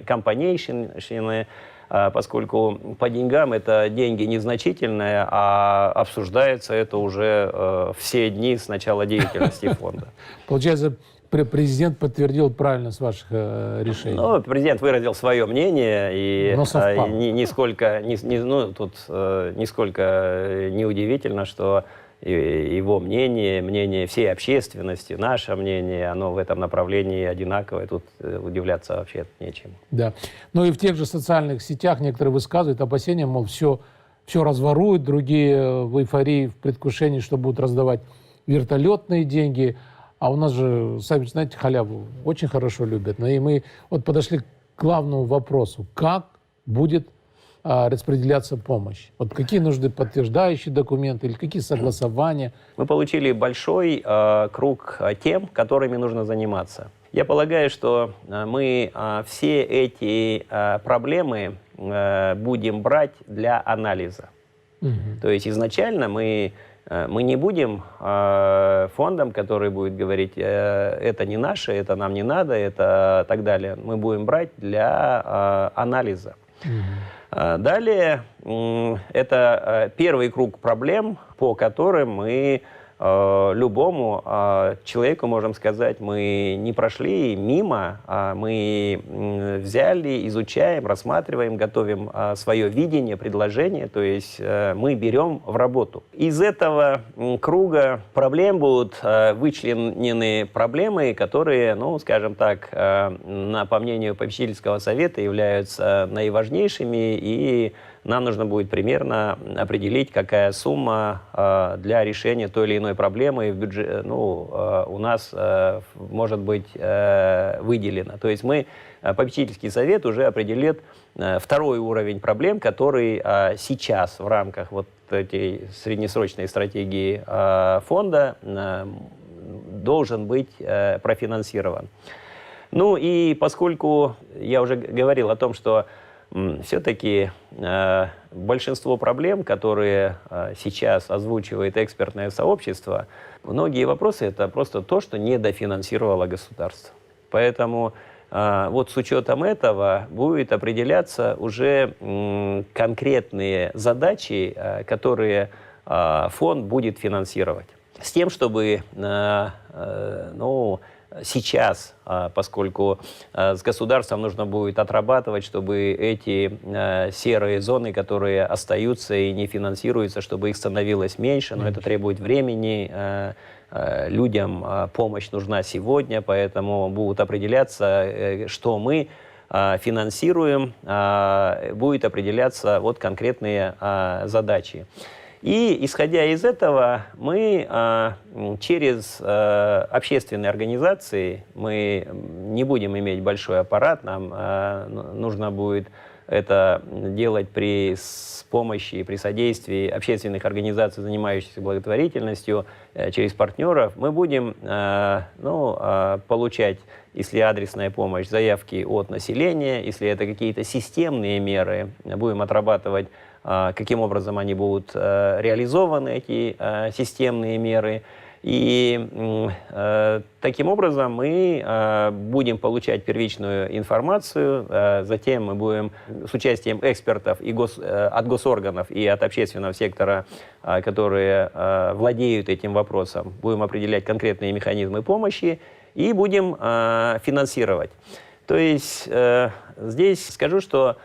компанейщины, поскольку по деньгам это деньги незначительные, а обсуждается это уже все дни с начала деятельности фонда. Получается, президент подтвердил правильность ваших решений? Ну, президент выразил свое мнение, и нисколько неудивительно, что его мнение всей общественности, наше мнение, оно в этом направлении одинаковое. Тут удивляться вообще нечему. Да. Ну и в тех же социальных сетях некоторые высказывают опасения, мол, все разворуют, другие в эйфории, в предвкушении, что будут раздавать вертолетные деньги. А у нас же, сами знаете, халяву очень хорошо любят. И мы вот подошли к главному вопросу. Как будет распределяться помощь? Вот какие нужны подтверждающие документы или какие согласования? Мы получили большой круг тем, которыми нужно заниматься. Я полагаю, что мы все эти проблемы будем брать для анализа. То есть изначально мы не будем фондом, который будет говорить, это не наше, это нам не надо, это так далее. Мы будем брать для анализа. Далее, это первый круг проблем, по которым мы любому человеку можем сказать, мы не прошли мимо, мы взяли, изучаем, рассматриваем, готовим свое видение, предложение, то есть мы берем в работу. Из этого круга проблем будут вычленены проблемы, которые, ну, скажем так, по мнению попечительского совета, являются наиважнейшими, и нам нужно будет примерно определить, какая сумма для решения той или иной проблемы в бюджет, у нас может быть выделена. То есть попечительский совет уже определит второй уровень проблем, который сейчас в рамках вот этой среднесрочной стратегии фонда должен быть профинансирован. Ну и поскольку я уже говорил о том, что все-таки большинство проблем, которые сейчас озвучивает экспертное сообщество, многие вопросы это просто то, что недофинансировало государство. Поэтому вот с учетом этого будет определяться уже конкретные задачи, которые фонд будет финансировать. С тем, чтобы сейчас, поскольку с государством нужно будет отрабатывать, чтобы эти серые зоны, которые остаются и не финансируются, чтобы их становилось меньше, но это требует времени, людям помощь нужна сегодня, поэтому будут определяться, что мы финансируем, будет определяться вот конкретные задачи. И, исходя из этого, мы через общественные организации, мы не будем иметь большой аппарат, нам нужно будет это делать при помощи, при содействии общественных организаций, занимающихся благотворительностью, через партнеров. Мы будем получать, если адресная помощь, заявки от населения, если это какие-то системные меры, будем отрабатывать, каким образом они будут реализованы, эти системные меры. И таким образом мы будем получать первичную информацию, затем мы будем с участием экспертов и от госорганов и от общественного сектора, которые владеют этим вопросом, будем определять конкретные механизмы помощи и будем финансировать. То есть здесь скажу, что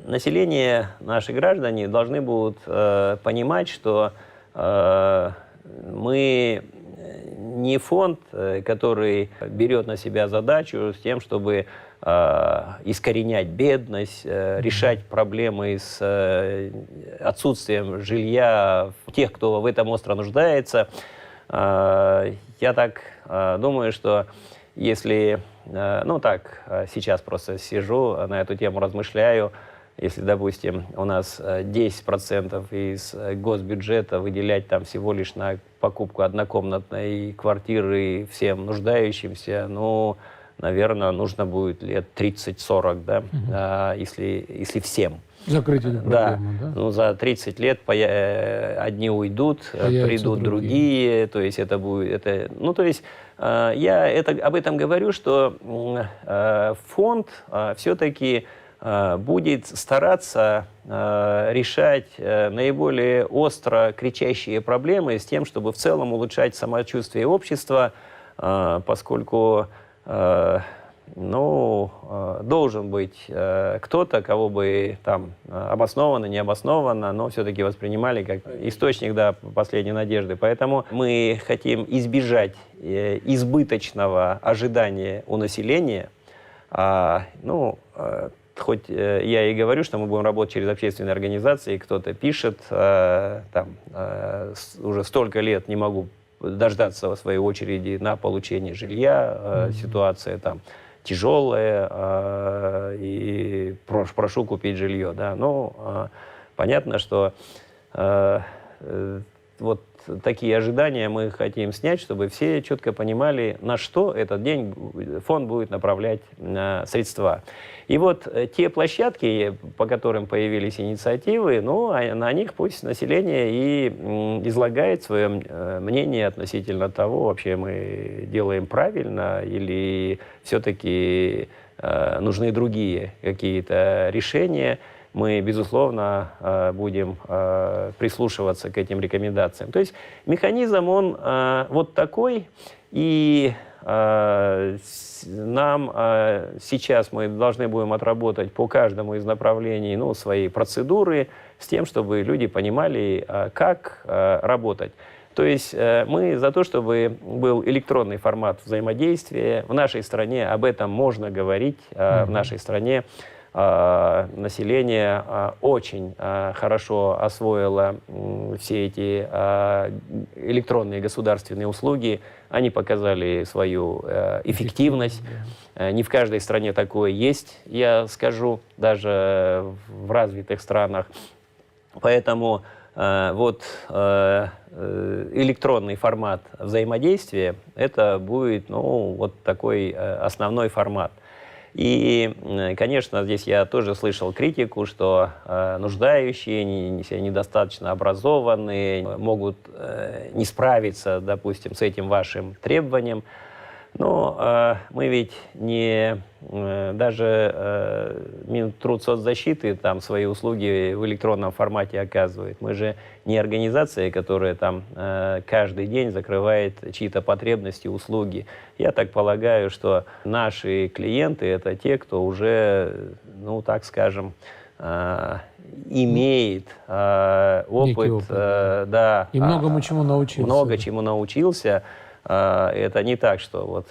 население, наши граждане должны будут понимать, что мы не фонд, который берет на себя задачу с тем, чтобы искоренять бедность, решать проблемы с отсутствием жилья тех, кто в этом остро нуждается. Я так думаю, что если, сейчас просто сижу, на эту тему размышляю, если, допустим, у нас 10% из госбюджета выделять там всего лишь на покупку однокомнатной квартиры всем нуждающимся, наверное, нужно будет лет 30-40, да, если всем. Закрыть эту проблему, да? За 30 лет одни уйдут, придут другие, то есть это будет... я об этом говорю, что фонд все-таки будет стараться решать наиболее остро кричащие проблемы с тем, чтобы в целом улучшать самочувствие общества, поскольку должен быть кто-то, кого бы там обоснованно, необоснованно, но все-таки воспринимали как источник последней надежды. Поэтому мы хотим избежать избыточного ожидания у населения, хоть я и говорю, что мы будем работать через общественные организации, кто-то пишет, уже столько лет не могу дождаться своей очереди на получение жилья, ситуация там тяжелая, и прошу купить жилье. Да. Понятно, что вот такие ожидания мы хотим снять, чтобы все четко понимали, на что этот день фонд будет направлять средства. И вот те площадки, по которым появились инициативы, на них пусть население и излагает свое мнение относительно того, вообще мы делаем правильно или все-таки нужны другие какие-то решения. Мы, безусловно, будем прислушиваться к этим рекомендациям. То есть механизм, он вот такой, и нам сейчас мы должны будем отработать по каждому из направлений свои процедуры с тем, чтобы люди понимали, как работать. То есть мы за то, чтобы был электронный формат взаимодействия. В нашей стране об этом можно говорить, в нашей стране население очень хорошо освоило все эти электронные государственные услуги. Они показали свою эффективность. Не в каждой стране такое есть, я скажу, даже в развитых странах. Поэтому электронный формат взаимодействия – это будет вот такой основной формат. И, конечно, здесь я тоже слышал критику, что нуждающие, недостаточно образованные, могут не справиться, допустим, с этим вашим требованием. Но мы ведь не даже Минтрудсоцзащиты там свои услуги в электронном формате оказывает. Мы же не организация, которая там каждый день закрывает чьи-то потребности, услуги. Я так полагаю, что наши клиенты — это те, кто уже, так скажем, имеет опыт, да, и многому чему научился. Много чему научился. Это не так, что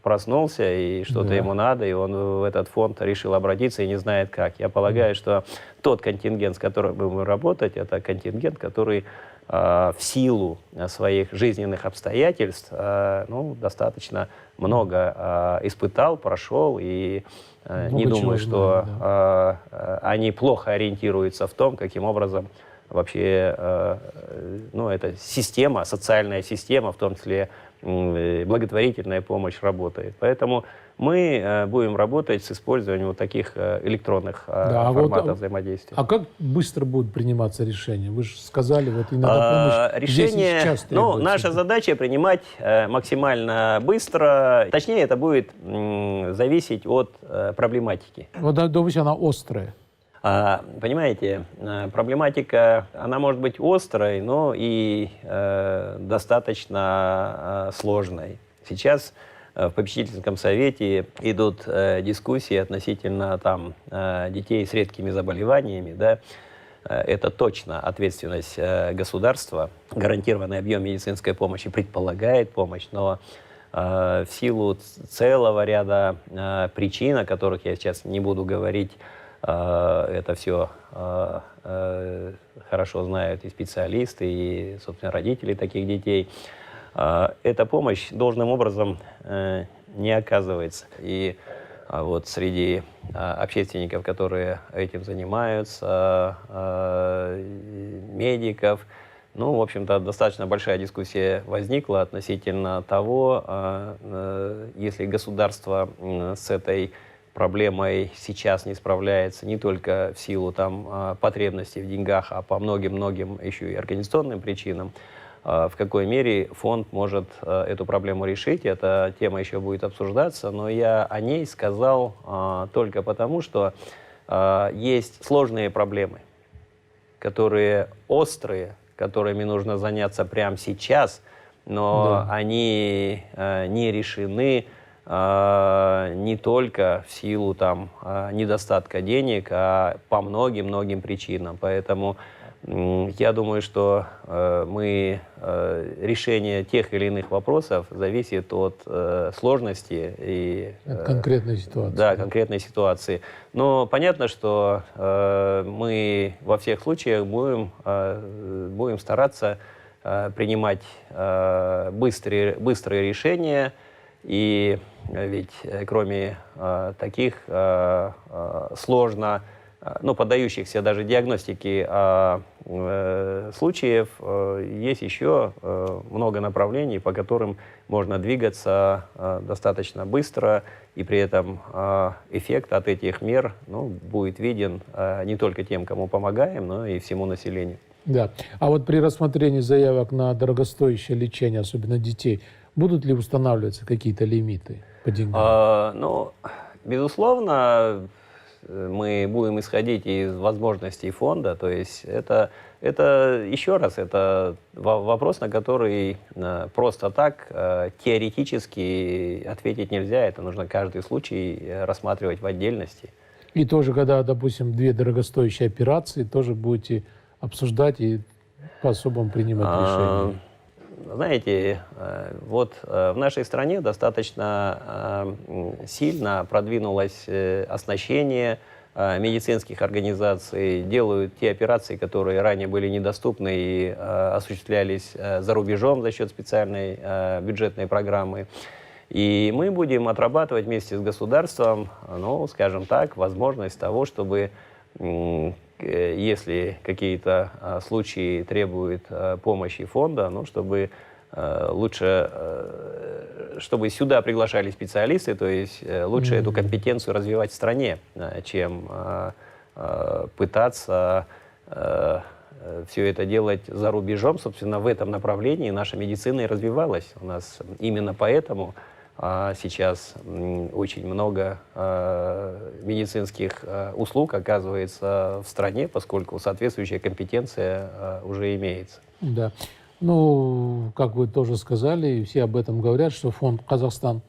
проснулся, и что-то Да. ему надо, и он в этот фонд решил обратиться и не знает как. Я полагаю, что тот контингент, с которым мы будем работать, это контингент, который в силу своих жизненных обстоятельств достаточно много испытал, прошел, и не Много думаю, чего что знает, они плохо ориентируются в том, каким образом вообще эта система, социальная система, в том числе благотворительная помощь, работает. Поэтому мы будем работать с использованием вот таких электронных Да, а вот, форматов взаимодействия. А как быстро будут приниматься решения? Вы же сказали, вот иногда помощь здесь и Решение, сейчас требуется. наша задача принимать максимально быстро. Точнее, это будет зависеть от проблематики. Вот, допустим, она острая. Понимаете, проблематика, она может быть острой, но и достаточно сложной. Сейчас в попечительском совете идут дискуссии относительно детей с редкими заболеваниями. Да? Это точно ответственность государства. Гарантированный объем медицинской помощи предполагает помощь, но в силу целого ряда причин, о которых я сейчас не буду говорить, это все хорошо знают и специалисты, и, собственно, родители таких детей. Эта помощь должным образом не оказывается. И вот среди общественников, которые этим занимаются, медиков, в общем-то, достаточно большая дискуссия возникла относительно того, если государство с этой проблемой сейчас не справляется не только в силу потребностей в деньгах, а по многим-многим еще и организационным причинам, в какой мере фонд может эту проблему решить. Эта тема еще будет обсуждаться, но я о ней сказал только потому, что есть сложные проблемы, которые острые, которыми нужно заняться прямо сейчас, но они не решены не только в силу недостатка денег, а по многим-многим причинам. Поэтому я думаю, что решение тех или иных вопросов зависит от сложности и От конкретной ситуации. Да, конкретной ситуации. Но понятно, что мы во всех случаях будем стараться принимать быстрые решения. И ведь кроме таких сложно, поддающихся даже диагностике случаев, есть еще много направлений, по которым можно двигаться достаточно быстро, и при этом эффект от этих мер будет виден не только тем, кому помогаем, но и всему населению. Да. А вот при рассмотрении заявок на дорогостоящее лечение, особенно детей, будут ли устанавливаться какие-то лимиты по деньгам? Безусловно, мы будем исходить из возможностей фонда. То есть это еще раз, это вопрос, на который просто так теоретически ответить нельзя. Это нужно каждый случай рассматривать в отдельности. И тоже, когда, допустим, 2 дорогостоящие операции, тоже будете обсуждать и по-особому принимать решения? Знаете, вот в нашей стране достаточно сильно продвинулось оснащение медицинских организаций, делают те операции, которые ранее были недоступны и осуществлялись за рубежом за счет специальной бюджетной программы. И мы будем отрабатывать вместе с государством, скажем так, возможность того, чтобы, если какие-то случаи требуют помощи фонда, чтобы лучше, чтобы сюда приглашали специалисты, то есть лучше эту компетенцию развивать в стране, чем пытаться все это делать за рубежом. Собственно, в этом направлении наша медицина и развивалась. У нас именно поэтому сейчас очень много медицинских услуг оказывается в стране, поскольку соответствующая компетенция уже имеется. Да. Как вы тоже сказали, и все об этом говорят, что фонд «Казахстан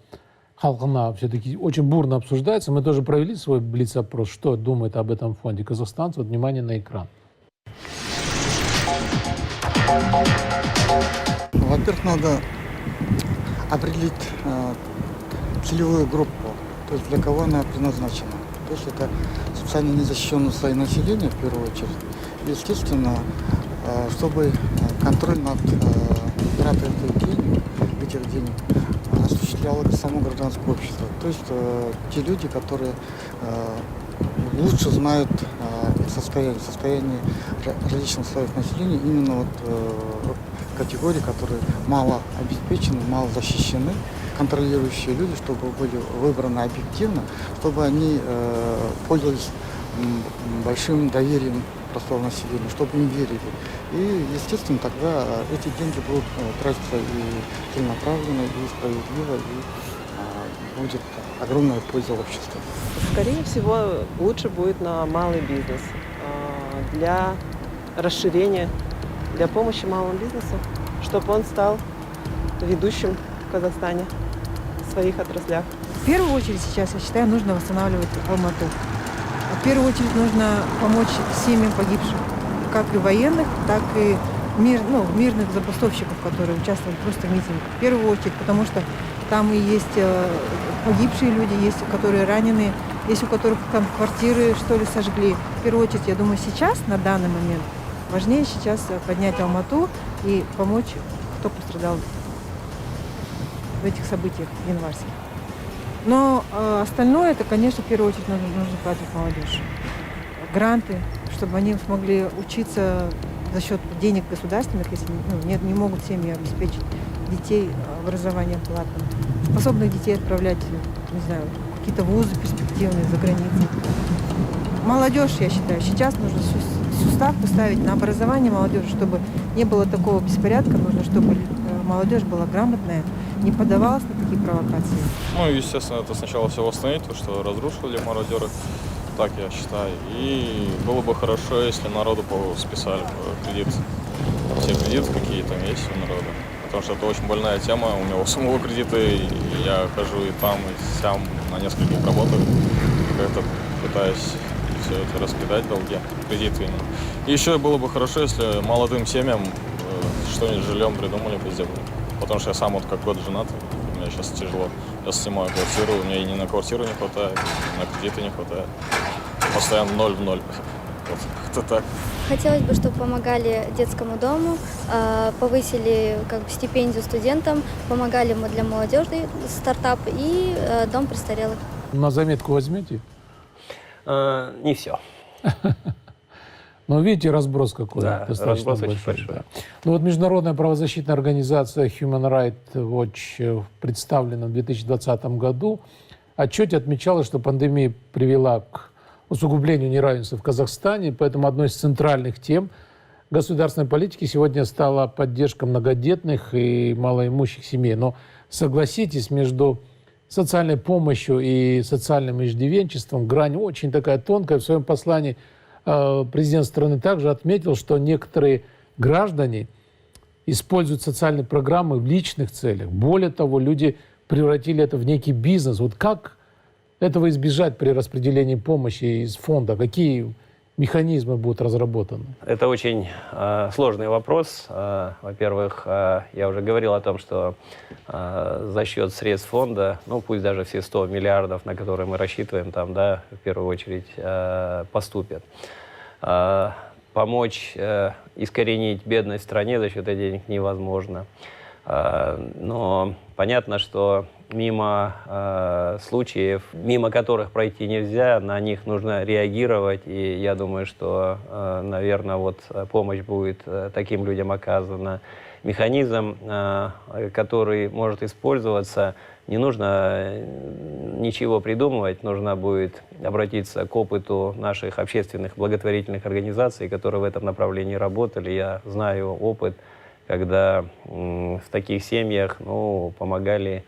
халқына» все-таки очень бурно обсуждается. Мы тоже провели свой блиц-опрос, что думает об этом фонде казахстанцы. Вот внимание на экран. Во-первых, надо определить целевую группу, то есть для кого она предназначена. То есть это социально незащищенное слои населения в первую очередь. Естественно, чтобы контроль над тратой этих денег осуществляло само гражданское общество. То есть те люди, которые лучше знают состояние различных слоев населения, именно вот категории, которые мало обеспечены, мало защищены, контролирующие люди, чтобы были выбраны объективно, чтобы они пользовались большим доверием простого населения, чтобы им верили. И, естественно, тогда эти деньги будут тратиться и целенаправленно, и справедливо, и будет огромная польза обществу. Скорее всего, лучше будет на малый бизнес для расширения, для помощи малому бизнесу, чтобы он стал ведущим в Казахстане в своих отраслях. В первую очередь сейчас, я считаю, нужно восстанавливать Алмату. В первую очередь нужно помочь семьям погибших, как и военных, так и мирных забастовщиков, которые участвовали просто в митинге. В первую очередь, потому что там и есть погибшие люди, есть которые раненые, есть у которых там квартиры, что ли, сожгли. В первую очередь, я думаю, сейчас, на данный момент, важнее сейчас поднять Алмату и помочь, кто пострадал в этих событиях январских. Но остальное, это, конечно, в первую очередь нужно платить молодежь. Гранты, чтобы они смогли учиться за счет денег государственных, если не могут семьи обеспечить детей образованием платным. Способных детей отправлять, не знаю, в какие-то вузы перспективные за границей. Молодежь, я считаю, сейчас нужно всю ставку ставить на образование молодежи, чтобы не было такого беспорядка. Нужно, чтобы молодежь была грамотная, не поддавалась на такие провокации. Ну, естественно, это сначала все восстановить, то, что разрушили мародеры, так я считаю. И было бы хорошо, если народу списали кредит, все кредиты, какие там есть у народа. Потому что это очень больная тема, у него самого кредиты, и я хожу и там, и сям на нескольких работах, как-то пытаюсь все это раскидать, долги, кредиты именно. И еще было бы хорошо, если молодым семьям что-нибудь с жильем придумали бы сделать. Потому что я сам вот как год женат, у меня сейчас тяжело. Я снимаю квартиру, у меня и ни на квартиру не хватает, и на кредиты не хватает. Постоянно 0 в 0. Вот, это так. Хотелось бы, чтобы помогали детскому дому, повысили стипендию студентам, помогали мы для молодежи, стартап и дом престарелых. На заметку возьмете? Не все. Но видите, разброс какой. Да, достаточно разброс очень большой. большой. Да. Ну вот международная правозащитная организация Human Rights Watch представлена в 2020 году. В отчете отмечалось, что пандемия привела к усугублению неравенства в Казахстане, поэтому одной из центральных тем государственной политики сегодня стала поддержка многодетных и малоимущих семей. Но согласитесь, между социальной помощью и социальным иждивенчеством грань очень такая тонкая. В своем послании президент страны также отметил, что некоторые граждане используют социальные программы в личных целях. Более того, люди превратили это в некий бизнес. Вот как этого избежать при распределении помощи из фонда? Какие механизмы будут разработаны? Это очень сложный вопрос. Во-первых, я уже говорил о том, что за счет средств фонда, ну пусть даже все 100 миллиардов, на которые мы рассчитываем, там, да, в первую очередь поступят. Помочь искоренить бедность в стране за счет этих денег невозможно. Но понятно, что мимо случаев, мимо которых пройти нельзя, на них нужно реагировать. И я думаю, что, наверное, вот помощь будет таким людям оказана. Механизм, который может использоваться, не нужно ничего придумывать, нужно будет обратиться к опыту наших общественных благотворительных организаций, которые в этом направлении работали. Я знаю опыт, когда в таких семьях помогали,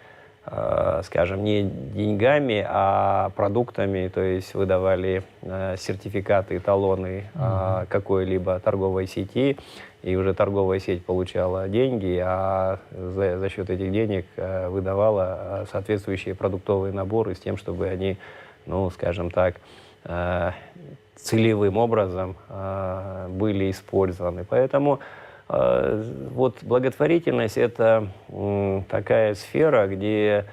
скажем, не деньгами, а продуктами, то есть выдавали сертификаты, талоны какой-либо торговой сети, и уже торговая сеть получала деньги, а за счет этих денег выдавала соответствующие продуктовые наборы с тем, чтобы они, скажем так, целевым образом были использованы. Поэтому вот благотворительность – это такая сфера, где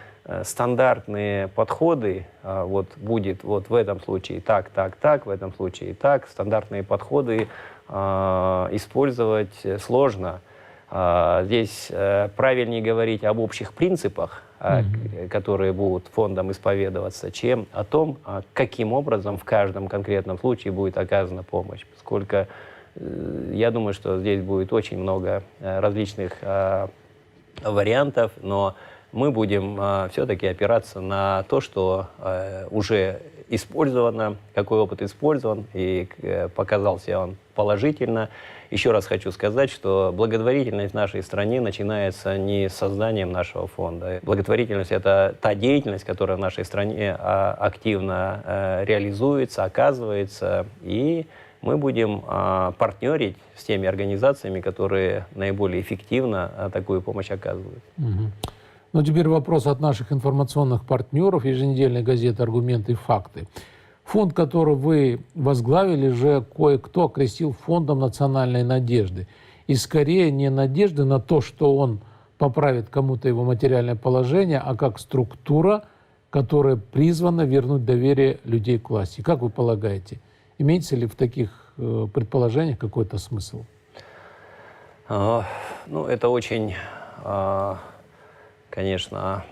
стандартные подходы, вот будет вот в этом случае так, так, так, в этом случае так, стандартные подходы использовать сложно. Здесь правильнее говорить об общих принципах, которые будут фондом исповедоваться, чем о том, каким образом в каждом конкретном случае будет оказана помощь. Поскольку я думаю, что здесь будет очень много различных вариантов, но мы будем все-таки опираться на то, что уже использовано, какой опыт использован, и показался он положительно. Еще раз хочу сказать, что благотворительность в нашей стране начинается не с созданием нашего фонда. Благотворительность – это та деятельность, которая в нашей стране активно реализуется, оказывается, и мы будем партнерить с теми организациями, которые наиболее эффективно такую помощь оказывают. Ну, теперь вопрос от наших информационных партнеров еженедельной газеты «Аргументы и факты». Фонд, который вы возглавили, же кое-кто окрестил фондом национальной надежды. И скорее не надежды на то, что он поправит кому-то его материальное положение, а как структура, которая призвана вернуть доверие людей к власти. Как вы полагаете, имеется ли в таких предположениях какой-то смысл? Ну, это очень, конечно,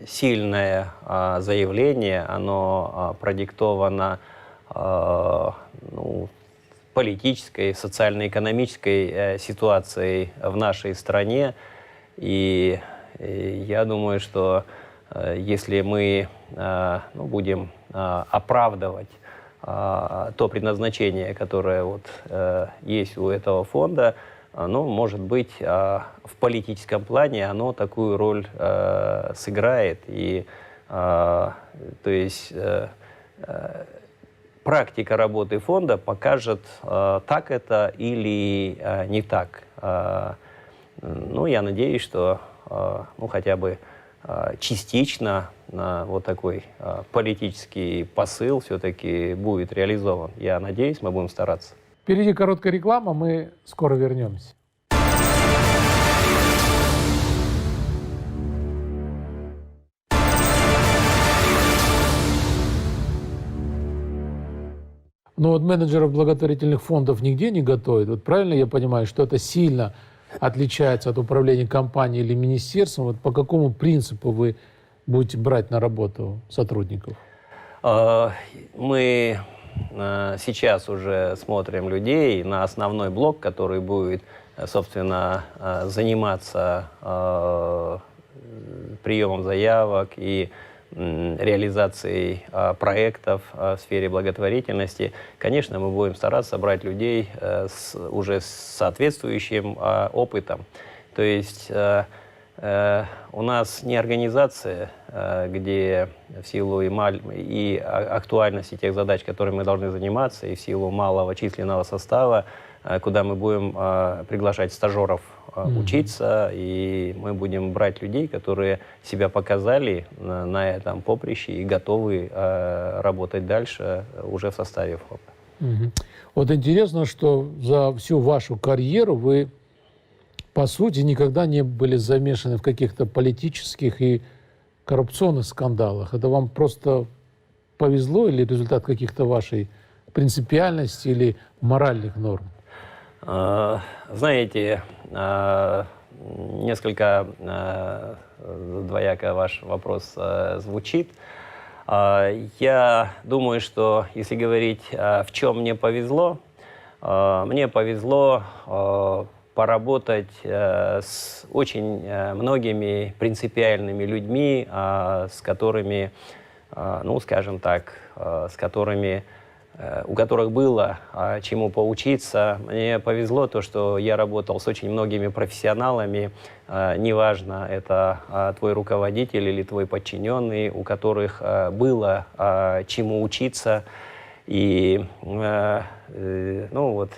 сильное заявление, оно продиктовано политической, социально-экономической ситуацией в нашей стране. И я думаю, что если мы будем оправдывать то предназначение, которое вот есть у этого фонда, может быть, в политическом плане оно такую роль сыграет. И, то есть, практика работы фонда покажет, так это или не так. Я надеюсь, что хотя бы частично вот такой политический посыл все-таки будет реализован. Я надеюсь, мы будем стараться. Впереди короткая реклама, мы скоро вернемся. Но вот менеджеров благотворительных фондов нигде не готовят. Вот правильно я понимаю, что это сильно отличается от управления компанией или министерством? Вот по какому принципу вы будете брать на работу сотрудников? Мы сейчас уже смотрим людей на основной блок, который будет, собственно, заниматься приемом заявок и реализацией проектов в сфере благотворительности. Конечно, мы будем стараться брать людей уже с соответствующим опытом. То есть у нас не организация, где в силу и актуальности тех задач, которыми мы должны заниматься, и в силу малого численного состава, куда мы будем приглашать стажеров учиться, и мы будем брать людей, которые себя показали на этом поприще и готовы работать дальше уже в составе фонда. Вот интересно, что за всю вашу карьеру вы, по сути, никогда не были замешаны в каких-то политических и коррупционных скандалах. Это вам просто повезло или результат каких-то вашей принципиальности или моральных норм? Знаете, несколько двояко ваш вопрос звучит. Я думаю, что если говорить, в чем мне повезло поработать с очень многими принципиальными людьми, с которыми, скажем так, у которых было чему поучиться. Мне повезло то, что я работал с очень многими профессионалами, неважно, это твой руководитель или твой подчиненный, у которых было чему учиться. И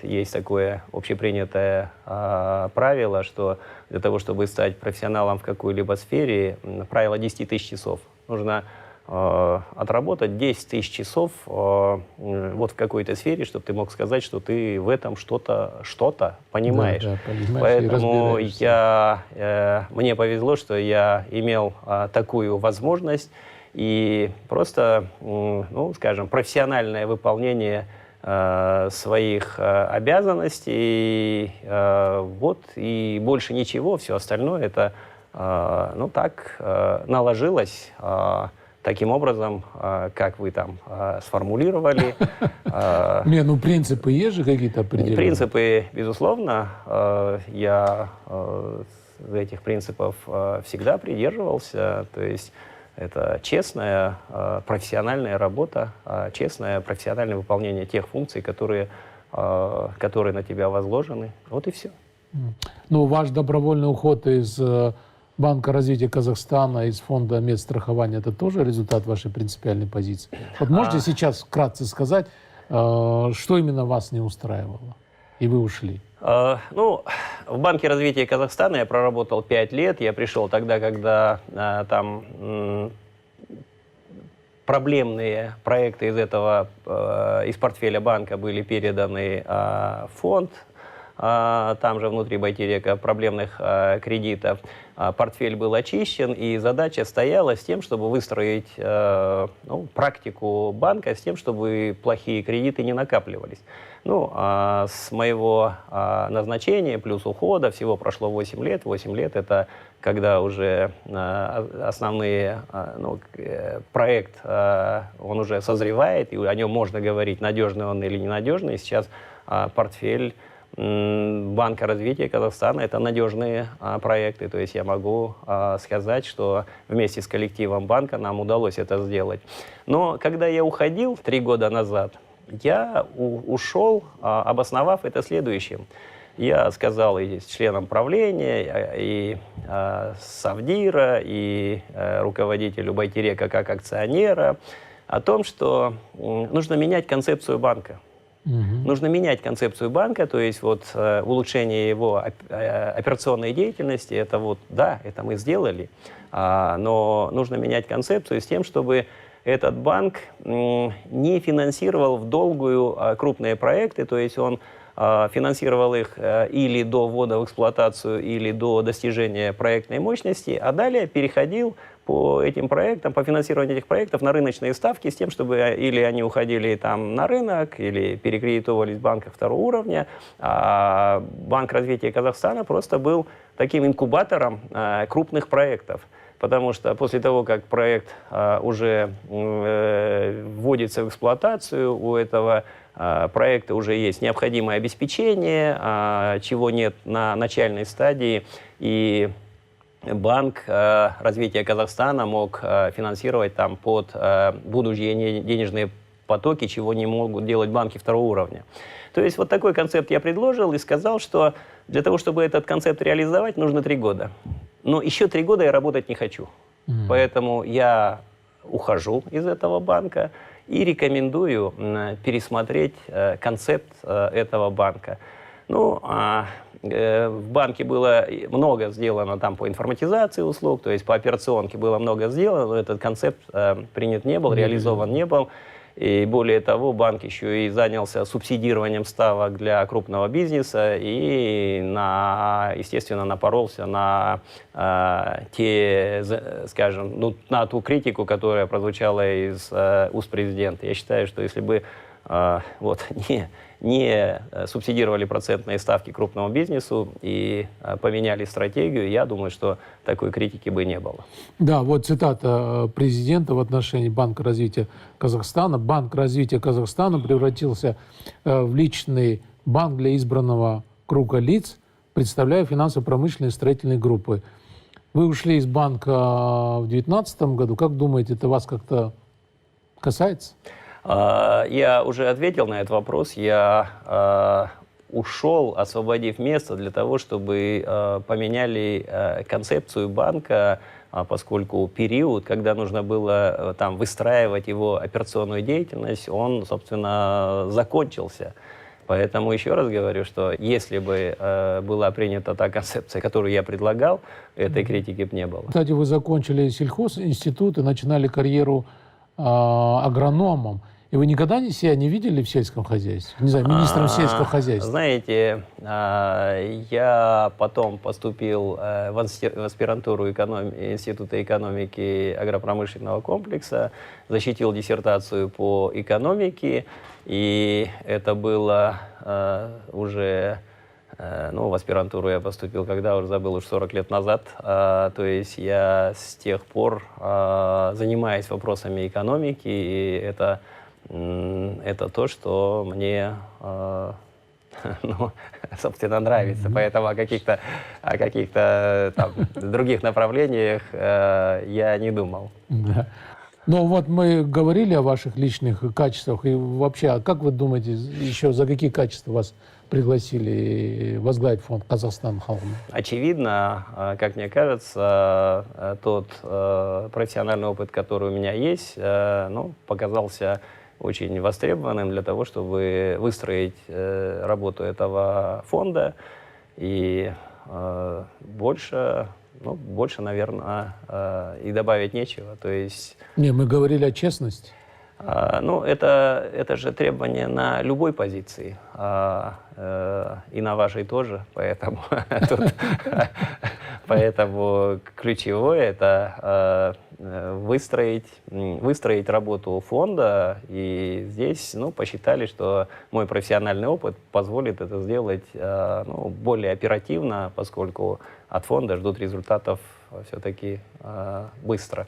есть такое общепринятое правило, что для того, чтобы стать профессионалом в какой-либо сфере, правило 10 тысяч часов. Нужно отработать 10 тысяч часов вот в какой-то сфере, чтобы ты мог сказать, что ты в этом что-то понимаешь. Да, понимаешь и Поэтому разбираешься. мне повезло, что я имел такую возможность, и просто, ну, скажем, профессиональное выполнение своих обязанностей, вот, и больше ничего, все остальное это, ну, так наложилось таким образом, как вы там сформулировали. Не, ну принципы есть же какие-то определенные? Принципы, безусловно, я этих принципов всегда придерживался, то есть это честная, профессиональная работа, честное профессиональное выполнение тех функций, которые на тебя возложены. Вот и все. Ну, ваш добровольный уход из Банка развития Казахстана, из фонда медстрахования, это тоже результат вашей принципиальной позиции? Вот можете сейчас вкратце сказать, что именно вас не устраивало, и вы ушли? Ну, в Банке развития Казахстана я проработал 5 лет. Я пришел тогда, когда там проблемные проекты из портфеля банка были переданы в фонд. Там же внутри Байтерека проблемных кредитов. Портфель был очищен, и задача стояла с тем, чтобы выстроить практику банка, с тем, чтобы плохие кредиты не накапливались. Ну, с моего назначения плюс ухода всего прошло 8 лет. 8 лет — это когда уже основные, проект, он уже созревает, и о нем можно говорить, надежный он или ненадежный. Сейчас портфель Банка развития Казахстана — это надежные проекты. То есть я могу сказать, что вместе с коллективом банка нам удалось это сделать. Но когда я уходил 3 года назад, я ушел, обосновав это следующим. Я сказал и членам правления, и Совдира, и руководителю Байтерека как акционера о том, что нужно менять концепцию банка. Нужно менять концепцию банка, то есть вот улучшение его операционной деятельности, это вот, да, это мы сделали, но нужно менять концепцию с тем, чтобы этот банк не финансировал в долгую крупные проекты, то есть он финансировал их или до ввода в эксплуатацию, или до достижения проектной мощности, а далее переходил по этим проектам, по финансированию этих проектов на рыночные ставки с тем, чтобы или они уходили там на рынок, или перекредитовались в банках второго уровня. А Банк развития Казахстана просто был таким инкубатором крупных проектов. Потому что после того, как проект уже вводится в эксплуатацию, у этого проекта уже есть необходимое обеспечение, чего нет на начальной стадии, и Банк развития Казахстана мог финансировать там под будущие денежные потоки, чего не могут делать банки второго уровня. То есть вот такой концепт я предложил и сказал, что для того, чтобы этот концепт реализовать, нужно 3 года. Но еще 3 года я работать не хочу. Поэтому я ухожу из этого банка и рекомендую пересмотреть концепт этого банка. Ну, в банке было много сделано там по информатизации услуг, то есть по операционке было много сделано, но этот концепт принят не был, реализован не был. И более того, банк еще и занялся субсидированием ставок для крупного бизнеса и, естественно, напоролся на на ту критику, которая прозвучала из уст президента. Я считаю, что если бы не субсидировали процентные ставки крупному бизнесу и поменяли стратегию, я думаю, что такой критики бы не было. Да, вот цитата президента в отношении Банка развития Казахстана. Банк развития Казахстана превратился в личный банк для избранного круга лиц, представляя финансово-промышленные и строительные группы. Вы ушли из банка в 2019 году. Как думаете, это вас как-то касается? Я уже ответил на этот вопрос. Я ушел, освободив место для того, чтобы поменяли концепцию банка, поскольку период, когда нужно было там выстраивать его операционную деятельность, он, собственно, закончился. Поэтому еще раз говорю, что если бы была принята та концепция, которую я предлагал, этой критики бы не было. Кстати, вы закончили сельхозинститут и начинали карьеру агрономом. И вы никогда себя не видели в сельском хозяйстве? Не знаю, министром сельского хозяйства? Знаете, я потом поступил в аспирантуру Института экономики агропромышленного комплекса, защитил диссертацию по экономике, и это было уже... Ну, в аспирантуру я поступил, когда уже забыл, уж 40 лет назад. То есть я с тех пор занимаюсь вопросами экономики, и это то, что мне, ну, собственно, нравится. Поэтому о каких-то там других направлениях я не думал. Да. Ну вот мы говорили о ваших личных качествах. И вообще, а как вы думаете, еще за какие качества вас пригласили возглавить фонд «Казахстан халқына»? Очевидно, как мне кажется, тот профессиональный опыт, который у меня есть, ну, показался очень востребованным для того, чтобы выстроить работу этого фонда. И больше, наверное, и добавить нечего. То есть... Не, мы говорили о честности. Ну, это же требование на любой позиции, и на вашей тоже, поэтому ключевое это выстроить работу фонда, и здесь, ну, посчитали, что мой профессиональный опыт позволит это сделать, ну, более оперативно, поскольку от фонда ждут результатов все-таки быстро.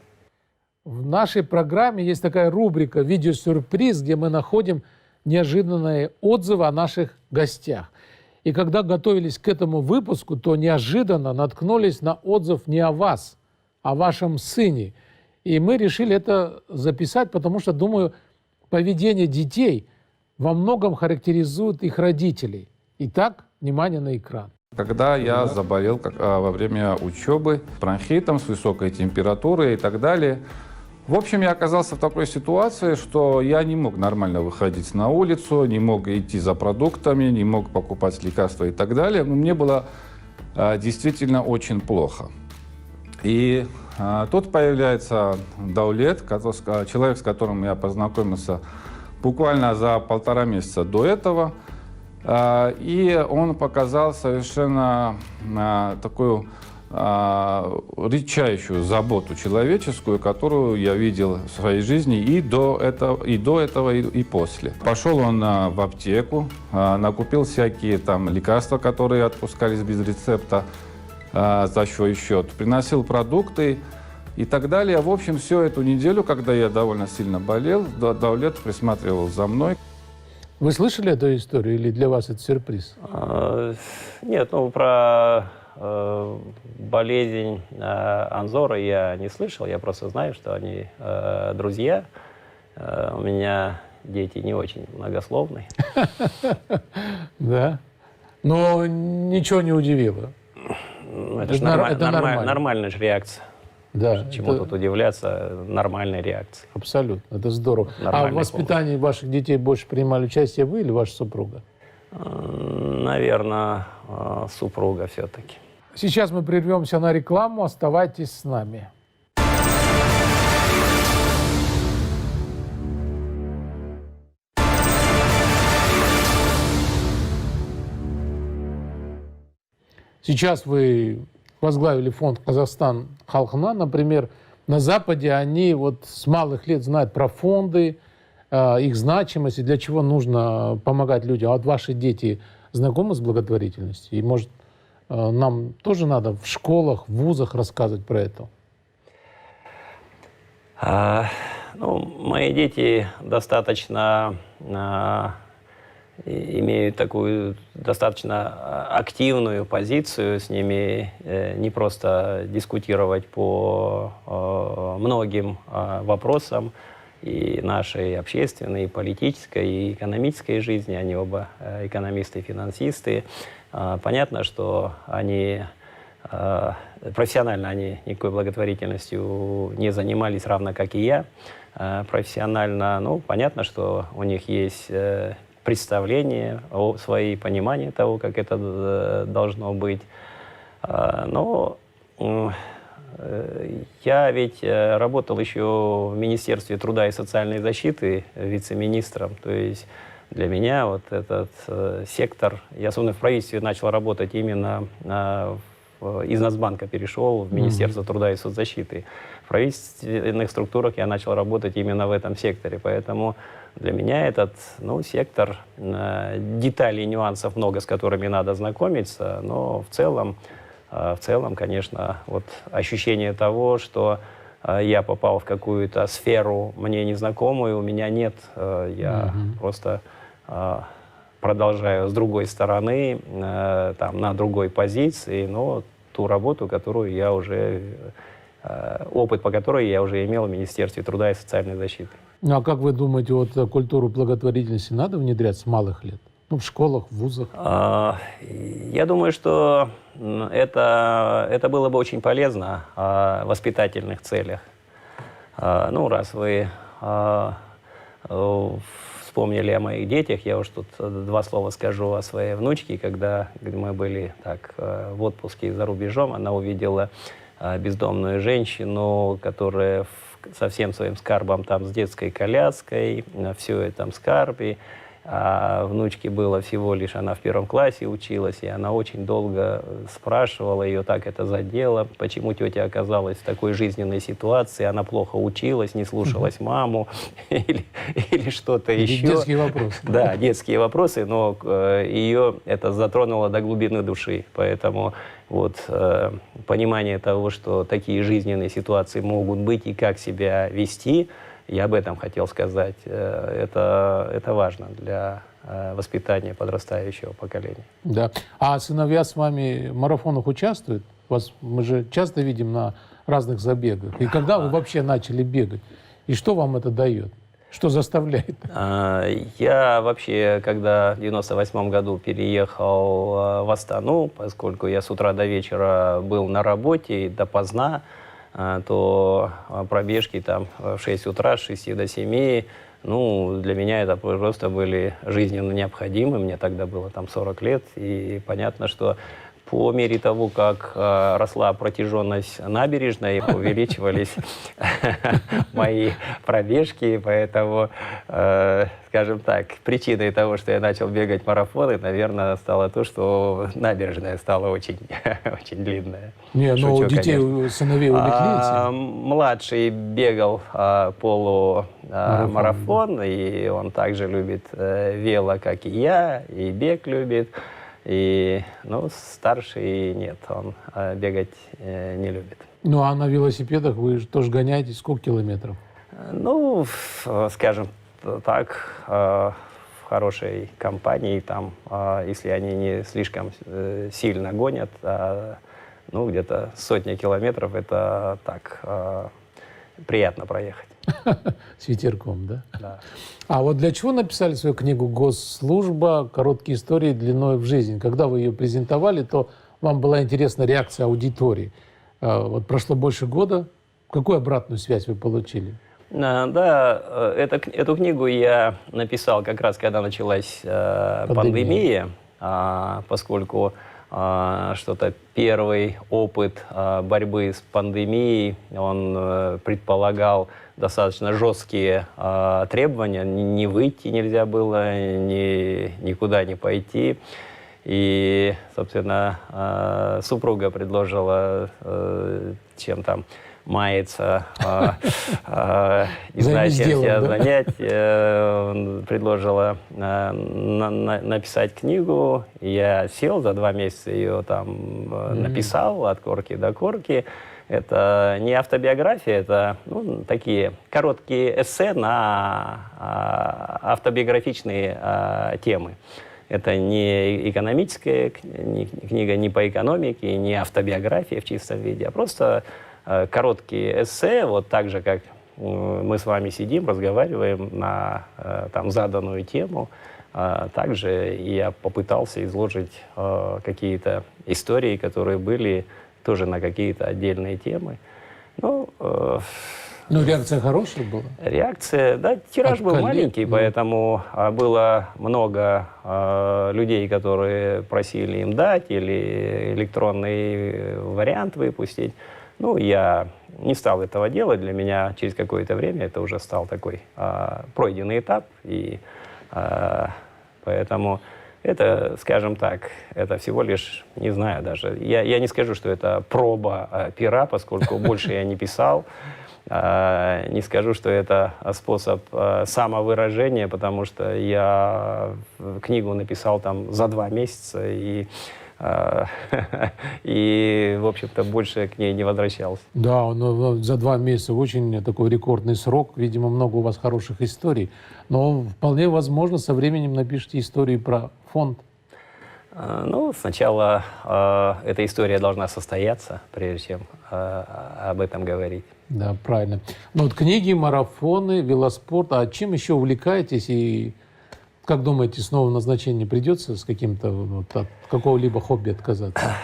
В нашей программе есть такая рубрика «Видеосюрприз», где мы находим неожиданные отзывы о наших гостях. И когда готовились к этому выпуску, то неожиданно наткнулись на отзыв не о вас, а о вашем сыне. И мы решили это записать, потому что, думаю, поведение детей во многом характеризует их родителей. Итак, внимание на экран. Когда я заболел во время учебы бронхитом с высокой температурой и так далее, в общем, я оказался в такой ситуации, что я не мог нормально выходить на улицу, не мог идти за продуктами, не мог покупать лекарства и так далее. Но мне было действительно очень плохо. И тут появляется Даулет, человек, с которым я познакомился буквально за 1,5 месяца до этого. И он показал совершенно такую редчайшую заботу человеческую, которую я видел в своей жизни и до этого, и после. Пошел он в аптеку, накупил всякие там лекарства, которые отпускались без рецепта за свой счет, приносил продукты и так далее. В общем, всю эту неделю, когда я довольно сильно болел, Даулет присматривал за мной. Вы слышали эту историю или для вас это сюрприз? Нет, ну про болезнь Анзора я не слышал, я просто знаю, что они друзья. У меня дети не очень многословные. Да? Но ничего не удивило. Это же нормальная же реакция. Да. Чему тут удивляться, нормальная реакция. Абсолютно, это здорово. Нормальный А в воспитании ваших детей больше принимали участие вы или ваша супруга? Наверное, супруга все-таки. Сейчас мы прервемся на рекламу, оставайтесь с нами. Сейчас вы возглавили фонд «Казахстан халқына». Например, на Западе они вот с малых лет знают про фонды, их значимость и для чего нужно помогать людям. А вот ваши дети знакомы с благотворительностью? И, может, нам тоже надо в школах, в вузах рассказывать про это? Мои дети достаточно имеют такую достаточно активную позицию, с ними не просто дискутировать по многим вопросам и нашей общественной, и политической, и экономической жизни. Они оба экономисты и финансисты. Понятно, что они профессионально они никакой благотворительностью не занимались, равно как и я. Профессионально, понятно, что у них есть представление, свои понимания того, как это должно быть. Но Я ведь работал еще в Министерстве труда и социальной защиты вице-министром. То есть для меня вот этот сектор, я особенно в правительстве начал работать именно из Нацбанка перешел в Министерство труда и соцзащиты. В правительственных структурах я начал работать именно в этом секторе. Поэтому для меня этот сектор, деталей и нюансов много, с которыми надо знакомиться, но в целом, конечно, вот ощущение того, что я попал в какую-то сферу мне незнакомую, у меня нет. Я просто продолжаю с другой стороны, там, на другой позиции, но ту работу, которую я уже, опыт по которой я уже имел в Министерстве труда и социальной защиты. Ну а как вы думаете, вот культуру благотворительности надо внедрять с малых лет? Ну, в школах, в вузах? Я думаю, что это было бы очень полезно в воспитательных целях. Ну, раз вы вспомнили о моих детях, я уж тут два слова скажу о своей внучке. Когда мы были в отпуске за рубежом, она увидела бездомную женщину, которая со всем своим скарбом там, с детской коляской, все это в скарбе. А внучке было всего лишь, она в 1 классе училась, и она очень долго спрашивала, ее так это задело, почему тетя оказалась в такой жизненной ситуации, она плохо училась, не слушалась маму или что-то еще. Детские вопросы. Да, детские вопросы, но ее это затронуло до глубины души, поэтому вот понимание того, что такие жизненные ситуации могут быть и как себя вести, я об этом хотел сказать. Это важно для воспитания подрастающего поколения. Да. А сыновья с вами в марафонах участвуют? Мы же часто видим на разных забегах. И когда вы вообще начали бегать? И что вам это дает? Что заставляет? Я вообще, когда в 98 году переехал в Астану, поскольку я с утра до вечера был на работе и допоздна, то пробежки там в 6 утра, с 6 до 7, для меня это просто были жизненно необходимы. Мне тогда было там 40 лет, и понятно, что по мере того, как росла протяженность набережной, увеличивались мои пробежки, поэтому, скажем так, причиной того, что я начал бегать марафоны, наверное, стало то, что набережная стала очень, очень длинная. Не, но у детей, у сыновей увлеклись? Младший бегал полумарафон, и он также любит вело, как и я, и бег любит. И, старший нет, он бегать не любит. Ну, а на велосипедах вы же тоже гоняетесь? Сколько километров? Скажем так, в хорошей компании, там, если они не слишком сильно гонят, где-то 100 километров, это так, приятно проехать. С ветерком, да? Да. А вот для чего написали свою книгу «Госслужба. Короткие истории длиной в жизнь»? Когда вы ее презентовали, то вам была интересна реакция аудитории. Вот прошло больше года. Какую обратную связь вы получили? Да, эту книгу я написал как раз, когда началась пандемия, поскольку что-то первый опыт борьбы с пандемией, он предполагал достаточно жесткие требования. Не выйти нельзя было, никуда не пойти. И, собственно, супруга предложила, чем там мается, не знаю, чем себя занять, предложила написать книгу. Я сел, за 2 месяца ее там написал от корки до корки. Это не автобиография, это такие короткие эссе на автобиографичные темы. Это не экономическая книга, не по экономике, не автобиография в чистом виде, а просто короткие эссе, вот так же, как мы с вами сидим, разговариваем на там, заданную тему. Также я попытался изложить какие-то истории, которые были тоже на какие-то отдельные темы. Реакция хорошая была? Реакция, да, тираж был маленький, поэтому было много людей, которые просили им дать или электронный вариант выпустить. Ну, я не стал этого делать. Для меня через какое-то время это уже стал такой пройденный этап. И поэтому это, скажем так, это всего лишь, не знаю даже, я не скажу, что это проба пера, поскольку больше я не писал. Не скажу, что это способ самовыражения, потому что я книгу написал там за 2 месяца и, в общем-то, больше к ней не возвращался. Да, но за 2 месяца очень такой рекордный срок. Видимо, много у вас хороших историй. Но вполне возможно, со временем напишите истории про фонд. Ну, сначала эта история должна состояться, прежде чем об этом говорить. Да, правильно. Ну вот книги, марафоны, велоспорт. А чем еще увлекаетесь? И как думаете, снова назначение придется с каким-то вот, от какого-либо хобби отказаться?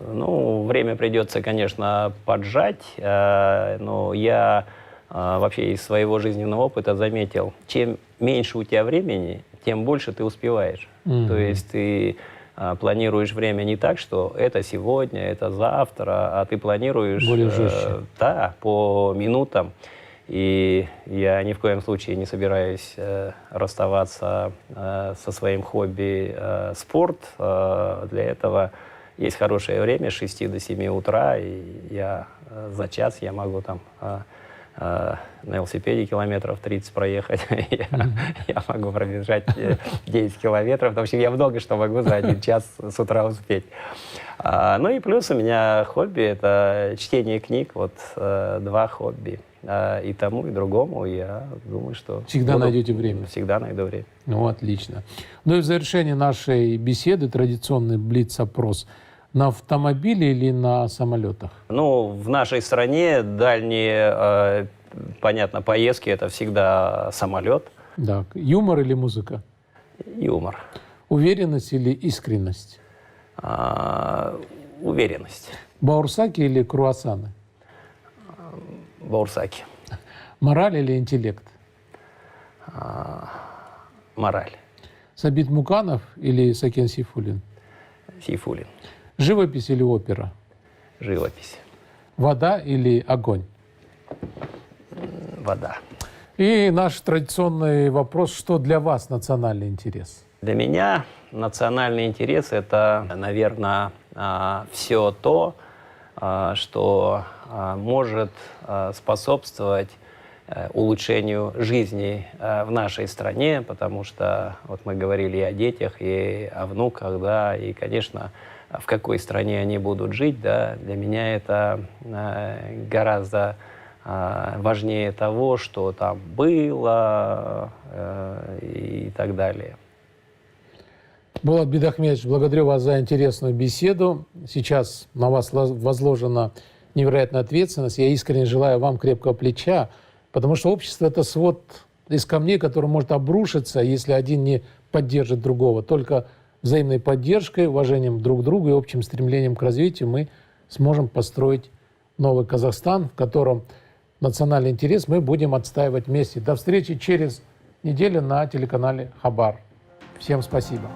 Ну, время придется, конечно, поджать. Но я вообще из своего жизненного опыта заметил, чем меньше у тебя времени, тем больше ты успеваешь. То есть ты планируешь время не так, что это сегодня, это завтра, а ты планируешь более жестче. Да, по минутам. И я ни в коем случае не собираюсь расставаться со своим хобби спорт. Для этого есть хорошее время с 6 до 7 утра, и я за час я могу там на велосипеде километров 30 проехать. Я могу пробежать 10 километров. В общем, я много что могу за 1 час с утра успеть. Ну и плюс у меня хобби — это чтение книг. Вот 2 хобби. И тому, и другому я думаю, что... Всегда найдете время. Всегда найду время. Ну, отлично. Ну и в завершении нашей беседы традиционный блиц-опрос. На автомобиле или на самолетах? Ну, в нашей стране дальние, понятно, поездки — это всегда самолет. Да. Юмор или музыка? Юмор. Уверенность или искренность? Уверенность. Баурсаки или круассаны? Баурсаки. Мораль или интеллект? Мораль. Сабит Муканов или Сакен Сейфуллин? Сейфуллин. Живопись или опера? Живопись. Вода или огонь? Вода. И наш традиционный вопрос: что для вас национальный интерес? Для меня национальный интерес — это, наверное, все то, что может способствовать улучшению жизни в нашей стране, потому что вот мы говорили и о детях, и о внуках, да, и, конечно, в какой стране они будут жить, да, для меня это гораздо важнее того, что там было и так далее. Булат Бидахметович, благодарю вас за интересную беседу. Сейчас на вас возложена невероятная ответственность. Я искренне желаю вам крепкого плеча, потому что общество — это свод из камней, который может обрушиться, если один не поддержит другого. Только взаимной поддержкой, уважением друг к другу и общим стремлением к развитию мы сможем построить новый Казахстан, в котором национальный интерес мы будем отстаивать вместе. До встречи через неделю на телеканале Хабар. Всем спасибо.